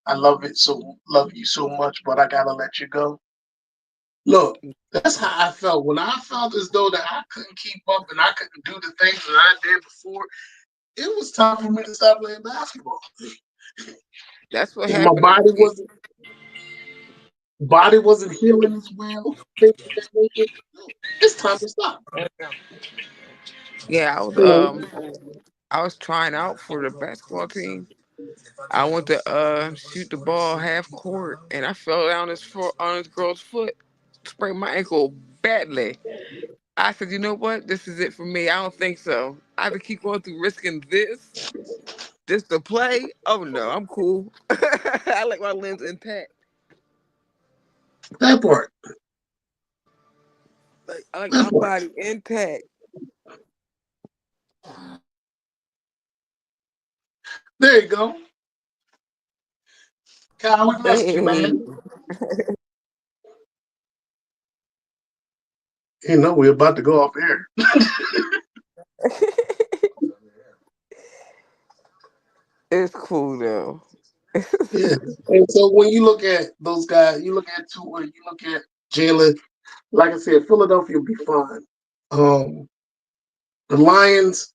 I love you so much, but I gotta let you go. Look, that's how I felt. When I felt as though that I couldn't keep up and I couldn't do the things that I did before, it was time for me to stop playing basketball. that's what And my happened to me. body wasn't healing as well. Things of that nature. It's time to stop. Yeah, You know, I was trying out for the basketball team. I went to shoot the ball half court, and I fell down on this girl's foot, sprained my ankle badly. I said, you know what? This is it for me. I don't think so. I have to keep going through risking this to play. Oh no, I'm cool. I like my limbs intact. that part. Like I like That my part. body intact. There you go. Kyle, we missed you, Hey, man. You know, we're about to go off air. it's cool though. Yeah. And so when you look at those guys, you look at Tua, you look at Jalen, like I said, Philadelphia will be fine. Um, the Lions,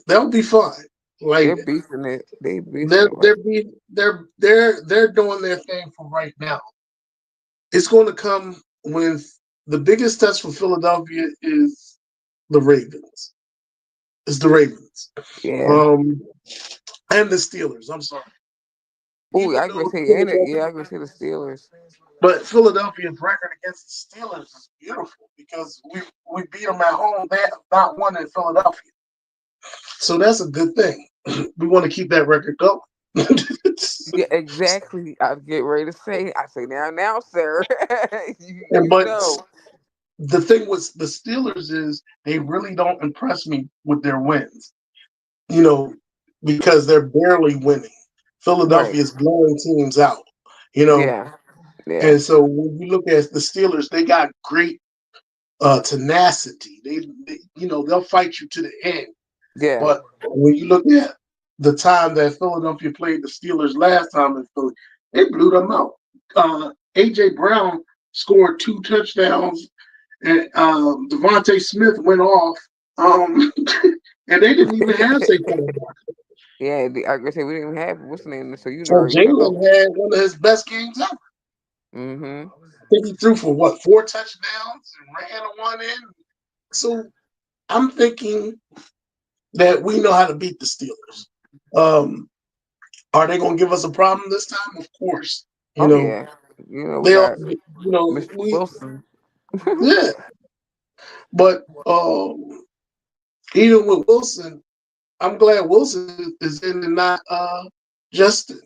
they'll be fine. Like They're beefing it. They beefing they're it right. they're be, they're doing their thing for right now. It's going to come when the biggest test for Philadelphia is the Ravens. It's the Ravens. Yeah. Um, and the Steelers. I'm sorry. Oh, Even I gonna though say and it. Philadelphia, Yeah, I gonna say the Steelers. but Philadelphia's record against the Steelers is beautiful because we beat them at home. They have not won in Philadelphia, so that's a good thing. We want to keep that record going. Yeah, exactly. I get ready to say. I say now, sir. you, and you but know. the thing with the Steelers is they really don't impress me with their wins. You know, because they're barely winning. Right. Philadelphia is blowing teams out, you know. Yeah. Yeah. And so when you look at the Steelers, they got great tenacity. They'll fight you to the end. Yeah. But when you look at the time that Philadelphia played the Steelers last time in Philly, they blew them out. AJ Brown scored 2 touchdowns, and Devontae Smith went off, um, and they didn't even have Saquon. Yeah. Like I said, we didn't even have what's the name, so you And already know. Jalen had one of his best games ever. Mm-hmm. I think he threw for what 4 touchdowns and ran one in. So I'm thinking that we know how to beat the Steelers. Um, are they going to give us a problem this time? Of course. You Oh know yeah. You know, we they all. got Mr. We Wilson. yeah, but even with Wilson, I'm glad Wilson is in and not Justin.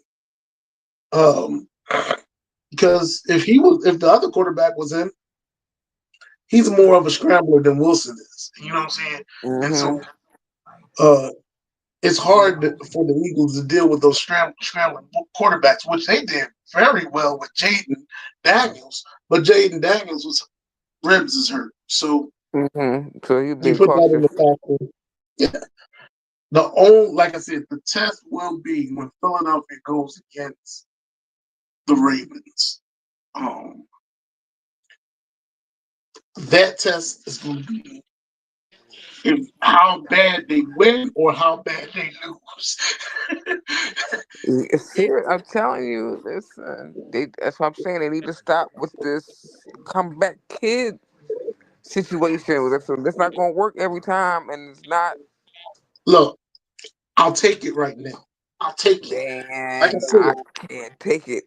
Um, because if the other quarterback was in, he's more of a scrambler than Wilson is. You know what I'm saying? And Mm-hmm. so uh, it's hard for the Eagles to deal with those scrambling quarterbacks, which they did very well with Jaden Daniels. But Jaden Daniels was ribs is hurt, so Mm-hmm. So you've you been put that in cautious. the factor. Yeah. The only, like I said, the test will be when Philadelphia goes against the Ravens. Um, that test is going to be if how bad they win or how bad they lose. I'm telling you, that's what I'm saying. They need to stop with this comeback kid situation. That's not going to work every time, and it's not. Look, I'll take it right now. I'll take it. Like I Man, I said, can't take it.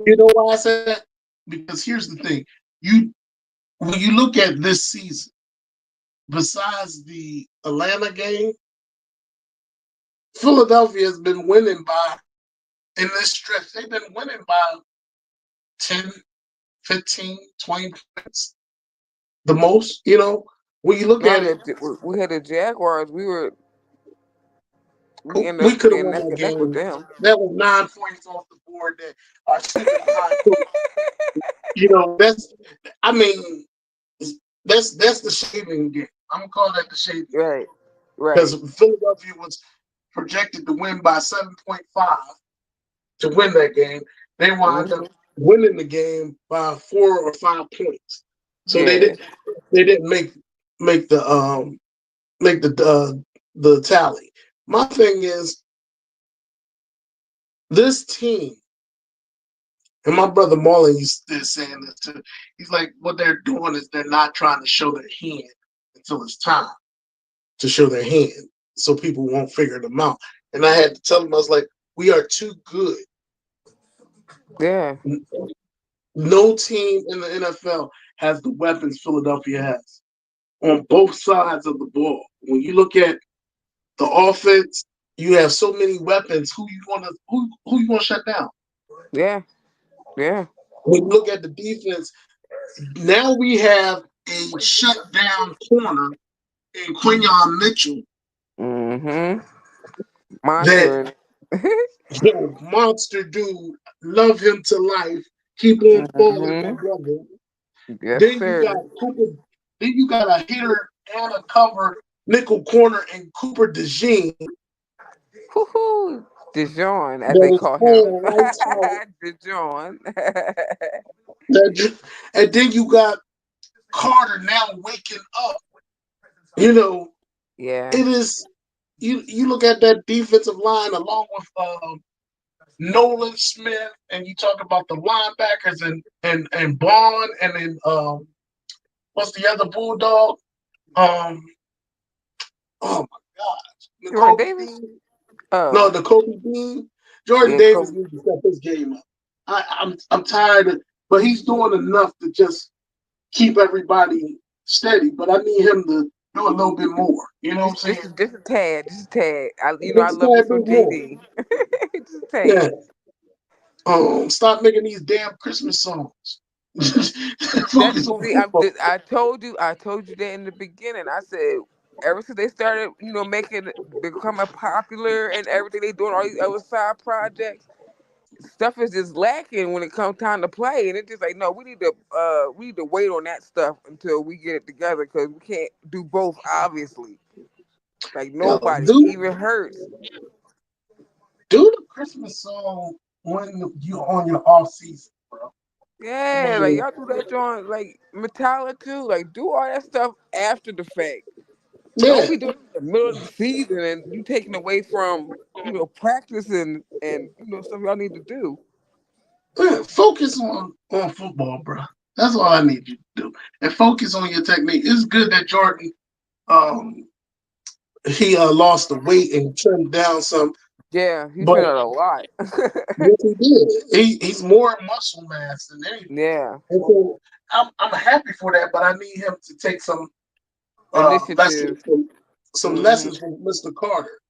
you know why I said that? Because here's the thing: you when you look at this season, besides the Atlanta game, Philadelphia has been winning by in this stretch. They've been winning by 10, 15, 20 points the most. When you look No, at it, we had the Jaguars. We ended we up could have being won neck that and neck with game. them. That was 9 points off the board that our stupid behind took. That's I mean, that's the shaving game. I'm gonna call that the shaving game Right, because right. Philadelphia was projected to win by 7.5 to win that game. They wound up Hmm. winning the game by 4 or 5 points. So they Yeah, did they didn't make the tally. My thing is this team, and my brother Marlon is saying this too. He's like, what they're doing is they're not trying to show their hand until it's time to show their hand, so people won't figure them out. And I had to tell him, I was like, we are too good. yeah, No team in the NFL has the weapons Philadelphia has on both sides of the ball. When you look at the offense, you have so many weapons. Who you gonna shut down? yeah, yeah. When you look at the defense, now we have a shutdown corner in Quinion Mitchell Mm-hmm. that Monster. monster dude, love him to life. Keep on falling, my Mm-hmm. brother. Yes, Then you got sir. Cooper. Then you got a hitter and a cover nickel corner in Cooper DeJean Woohoo! DeJohn, as they that is call him. playing lights out. DeJohn. And then you got Carter now waking up. You know, Yeah. it is. You look at that defensive line along with Nolan Smith, and you talk about the linebackers and Bond, and then what's the other bulldog? Um, oh my gosh, Jordan N'Kobe Davis? Dean. No, Oh. N'Kobe Dean. Jordan Yeah, Davis Kobe. needs to step his game up. I'm tired of, but he's doing enough to just keep everybody steady. But I need him to do a little bit more. You know what I'm saying? Just a tad. Just a tad. I Just a love me tad some bit more. JD. Just a Yeah. tad. Stop making these damn Christmas songs. That Focus on see, football. I told you that in the beginning. I said ever since they started, making becoming popular and everything, they doing all these other side projects. Stuff is just lacking when it comes time to play, and it's just like, no, we need to wait on that stuff until we get it together because we can't do both. Obviously, like Yo, nobody, do even Hurts. do the Christmas song when you on your off season, bro. I Yeah, like mean, y'all do that joint, like Metallica too. Like do all that stuff after the fact. Don't yeah, be doing it in the middle of the season and you taking away from practice and stuff y'all need to do. yeah. Focus on football, bro. That's all I need you to do, and focus on your technique. It's good that Jordan, um, he lost the weight and trimmed down some, Yeah, he but turned out a lot. yes, he did. He's more muscle mass than anything. Yeah, And so I'm happy for that, but I need him to take lessons initiative. from some Hmm. lessons from Mr. Carter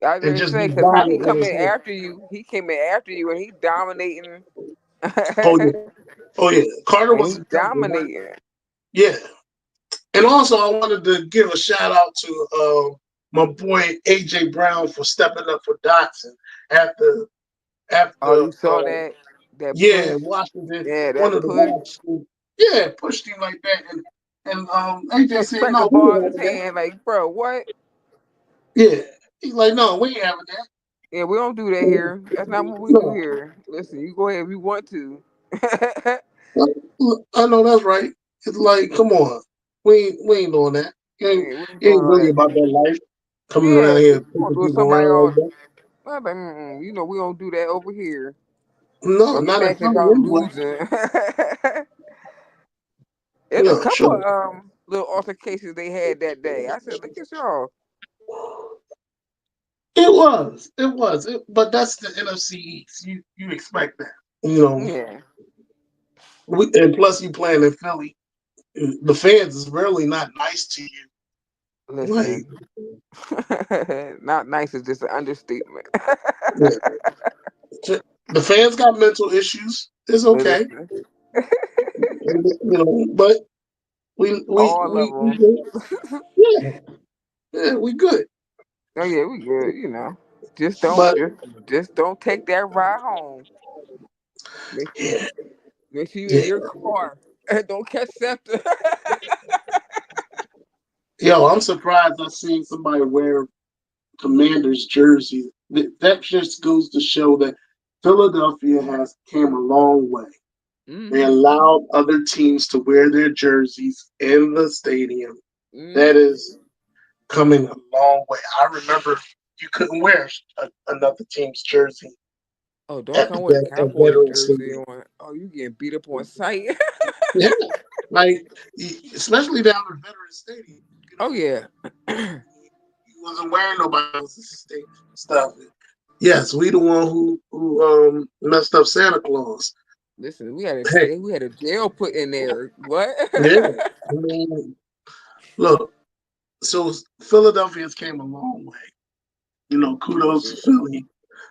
I was and gonna just be say because how he violent with come his in hands. after you, he came in after you and he dominating, Oh yeah, oh yeah. Carter and was he incredible. dominating. Yeah, and also I wanted to give a shout out to my boy AJ Brown for stepping up for Dotson after Oh, after you saw that yeah, push? Washington, Yeah, one that of the push. backs, yeah, pushed him like that, and You AJ said, expect the "No, we ball ain't in his having that." hand, like, bro, what? Yeah, he's like, "No, we ain't having that." Yeah, we don't do that here. That's not what we do No, here. Listen, you go ahead if you want to. I know that's right. It's like, come on, we ain't doing that. Yeah, we ain't You doing ain't all really that. about that life. Coming around Yeah, here, you gonna pushing do it people somebody around else. like that. I'm like, we don't do that over here. No, Don't get not in mad because Philly y'all anyway. losing. There's a Yeah, couple sure. of little altercations they had that day. I said, look at y'all. But that's the NFC East. You expect that, you know. Yeah, And plus, you playing in Philly, the fans is really not nice to you. Like, listen, not nice is just an understatement. yeah, the fans got mental issues. It's okay, Listen, but all of we them. good. Yeah, yeah, we good. Oh yeah, we good. Just don't, But just don't take that ride home. Make, yeah, make sure you in yeah. your car and don't catch septic. Yo, I'm surprised I seen somebody wear Commanders jersey. That just goes to show that Philadelphia has came a long way. They Hmm. allowed other teams to wear their jerseys in the stadium. That Hmm. is coming a long way. I remember you couldn't wear another team's jersey Oh, don't at come with a at Cowboys Veterans jersey Stadium. on. Oh, you getting beat up on sight. Yeah, like especially down at Veterans Stadium. Oh yeah. He wasn't wearing nobody else's stuff. Yes, we the one who messed up Santa Claus. Listen, we had Hey, a jail put in there. What? yeah. I mean, look, so Philadelphia's came a long way. Kudos to Listen. Philly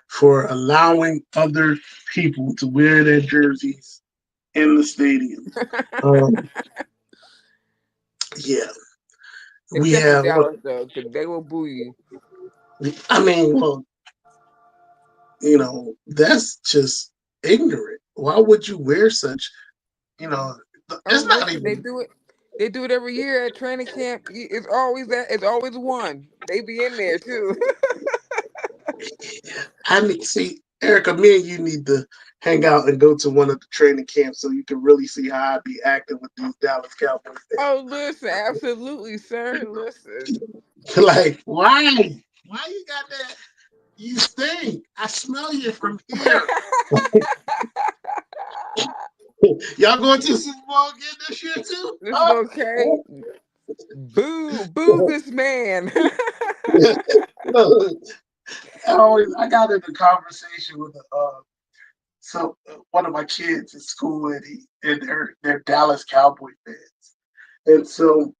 for allowing other people to wear their jerseys in the stadium. Um, yeah, we Except for have. Dallas though, because they will boo you. I mean, well, that's just ignorant. Why would you wear such? You know, Oh, it's not listen, they even. do it. They do it every year at training camp. It's always that. It's always one. They be in there too. I need see Erica. Me and you need to hang out and go to one of the training camps so you can really see how I be acting with these Dallas Cowboys Oh, listen, absolutely, sir. Listen. fans. Like, why? Why you got that? You stink. I smell you from here. Y'all going to the Super Bowl again this year too? Listen, Huh? okay. Boo, boo this man. Look, I got in a conversation with one of my kids at school, and they're Dallas Cowboy fans, and so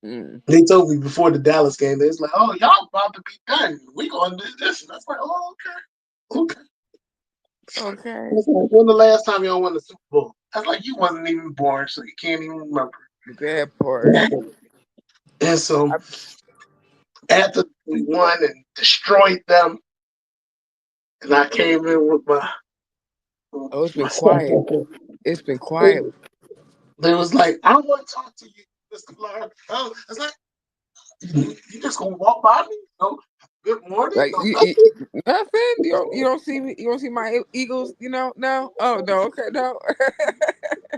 Mm, they told me before the Dallas game, they was like, "Oh, y'all about to be done. We gonna do this." And I was like, "Oh, okay, okay." okay. That's like, when the last time y'all won the Super Bowl? That's like you wasn't even born, so you can't even remember. That part. And so, I, After we won and destroyed them, and I came in with Oh, it's been my quiet. stuff. It's been quiet. They was like, I want to talk to you, Mr. Clark. Oh, I was like, you just gonna walk by me? No, good morning, Like no you, nothing. nothing. You don't see me. You don't see my Eagles. No. Oh no. Okay. No.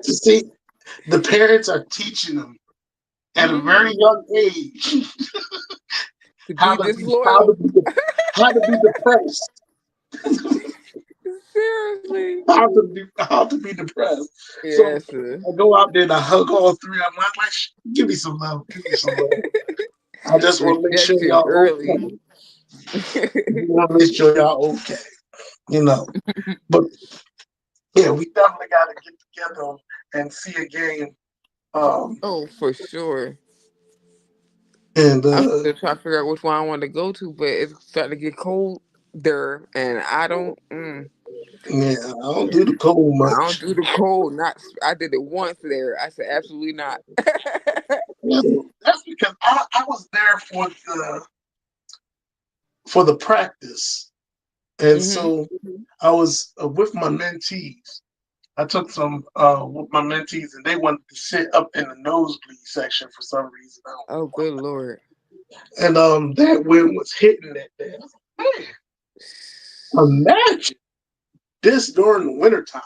To see, the parents are teaching them at a very Hmm. young age To how be to be how disloyal. to be how to be depressed, Seriously. how to be depressed. So Yes. I go out there and I hug all three of them. I'm like, give me some love, give me some love. I just want to make sure Rejection y'all early. okay. We want to make sure y'all okay, you know. But yeah, we definitely got to get together and see a game. Um, Oh, for sure. and I'm still trying to figure out which one I want to go to, but it's starting to get cold there, and I don't. yeah, I don't do the cold I don't much. do the cold. Not. I did it once there. I said absolutely not. Yeah, that's because I was there for the practice, and Hmm. so I was with my mentees. I took some with my mentees, and they wanted to sit up in the nosebleed section for some reason. I don't Oh, know good lord, why. And that wind was hitting that day. I was like, man, imagine this during the wintertime.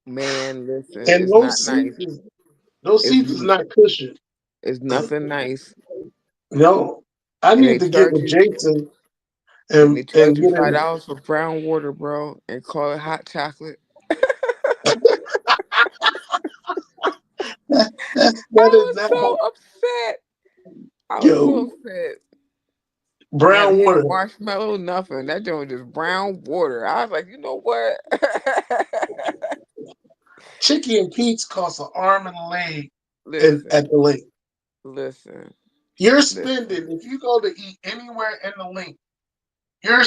man! Listen, And it's not nice. those It's seats is not cushioned. it's nothing nice, No, I and need they to get charge with you. Jason And they and charge you get $5 for brown water, bro, and call it hot chocolate. that I is was not so how, upset. I was so yo, upset. Not a brown hint of water. marshmallow, nothing. That joint was just brown water. I was like, you know what? Chicky and Pete's cost an arm and a leg Listen, at the lake. listen, You're listen. spending, if you go to eat anywhere in the lake, you're,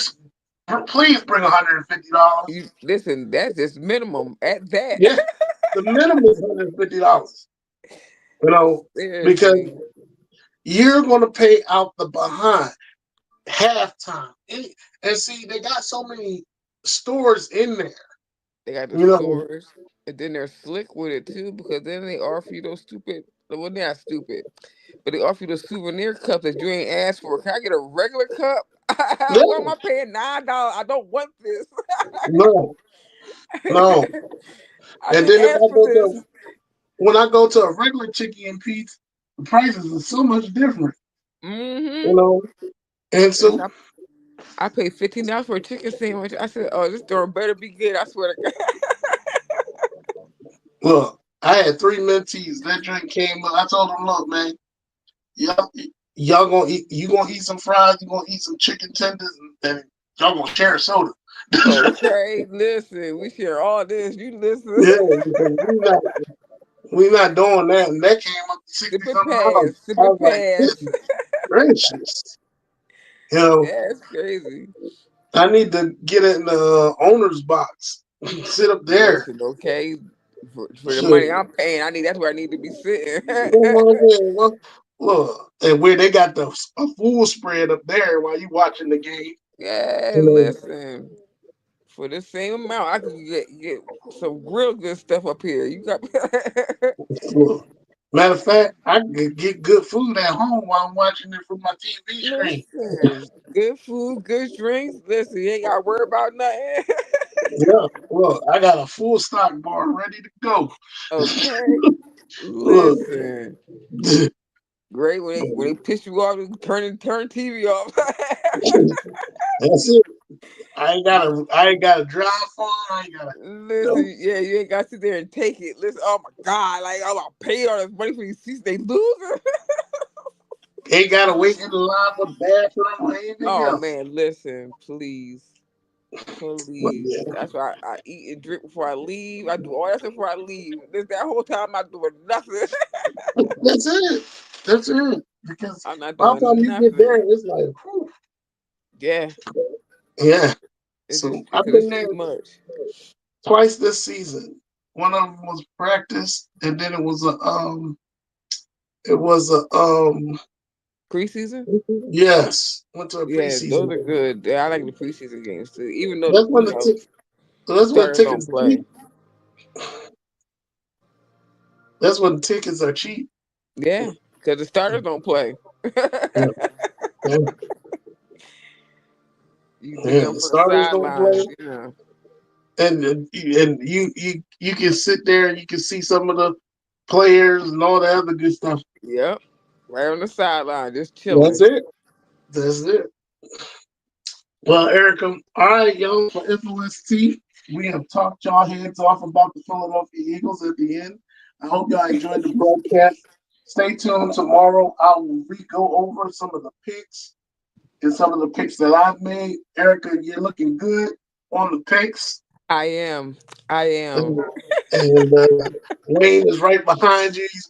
please bring $150. You listen. That's just minimum at that. Yeah, the minimum is $150, you know, because Seriously, you're going to pay out the behind halftime. And see, they got so many stores in there, they got the you know. stores, and then they're slick with it too, because then they offer you those stupid. Well, they're not stupid, but they offer you the souvenir cup that you ain't asked for. Can I get a regular cup? Why am No, I paying $9? I don't want this. no, no. I And didn't then if ask I for go this. to when I go to a regular Chicky and Pete's, the prices are so much different, you Mm-hmm. know. And Listen, so, I paid $15 for a chicken sandwich. I said, "Oh, this store better be good." I swear to God. look, I had three mentees. That drink came up. I told them, look, man, y'all, y'all gonna eat. You gonna eat some fries. You gonna eat some chicken tenders, and y'all gonna share a soda. Okay, listen, we share all this. You listen. Yeah, because we not doing that. And that came up to Sip 60 it something dollars. pass, sip I it was like, pass. goodness gracious. You know, That's crazy. I need to get in the owner's box, sit up there. Listen, okay, for the So, money I'm paying, I need that's where I need to be sitting. you know what I'm saying? Look, and where they got a full spread up there while you watching the game. Yeah, You listen. For the same amount, I could get some real good stuff up here. You got look. Matter of fact, I can get good food at home while I'm watching it from my TV screen. listen. Good food, good drinks. Listen, you ain't got to worry about nothing. Yeah, look, I got a full stock bar ready to go. Okay, Look, listen. Great when they piss you off, turn TV off. that's it. I ain't got to drive far. I ain't got to, no, Listen, yeah, you ain't got to sit there and take it. Listen, oh my God, like I'm gonna pay all this money for these seats. They losing. ain't got to wait in the line for the bathroom or anything Oh else. man, listen, please. But Please. yeah, That's why I eat and drink before I leave. I do all that stuff before I leave. That whole time I'm not doing nothing. that's it. That's it. Because I'm not by the time doing you get there, nothing. it's like, whew, Yeah, yeah. it's So just I've because been it's there too much. twice this season. One of them was practice, and then it was a Preseason? Yes, went to a Yeah, preseason those are game. good. Yeah, I like the preseason games too. Even though That's when that's when starters don't tickets are play. cheap. That's when tickets are cheap. Yeah, because the starters don't play. Yeah, yeah, You be yeah. on The for the starters don't sidelines. play, Yeah. and you can sit there and you can see some of the players and all the other good stuff. Yep. Right on the sideline, just That's chilling. it. That's it. Well, Erica, all right, y'all, for F.O.S.T, we have talked y'all heads off about the Philadelphia Eagles at the end. I hope y'all enjoyed the broadcast. Stay tuned tomorrow. I will go over some of the picks and some of the picks that I've made. Erica, you're looking good on the picks. I am. I am. And, and Wayne is right behind you. He's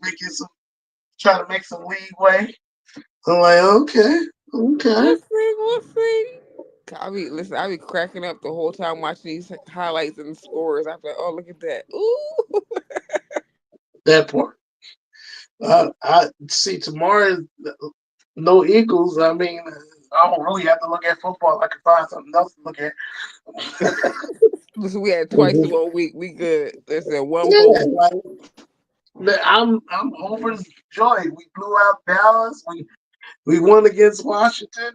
trying to make some leeway. I'm like, okay, okay. We'll see. We'll see. I be cracking up the whole time watching these highlights and the scores. I'm like, oh, look at that. Ooh. That part. I see tomorrow. No Eagles. I mean, I don't really have to look at football. I can find something else to look at. Listen, we had twice in Mhm. 1 week. We good. Listen, one Yeah, bowl. like I'm overjoyed. We blew out Dallas. We won against Washington.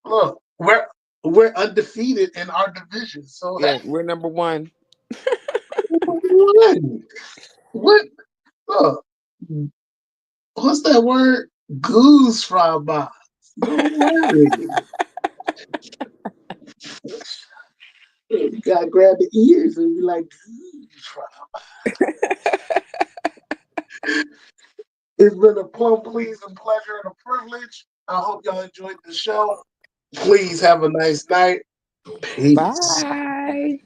Look, we're undefeated in our division. So Yeah, hey, we're number one. what? What? Look, what's that word? Goose fry by. Don't worry. You gotta grab the ears and be like, goose fry. It's been a plum pleasing pleasure and a privilege. I hope y'all enjoyed the show. Please have a nice night. Peace. Bye.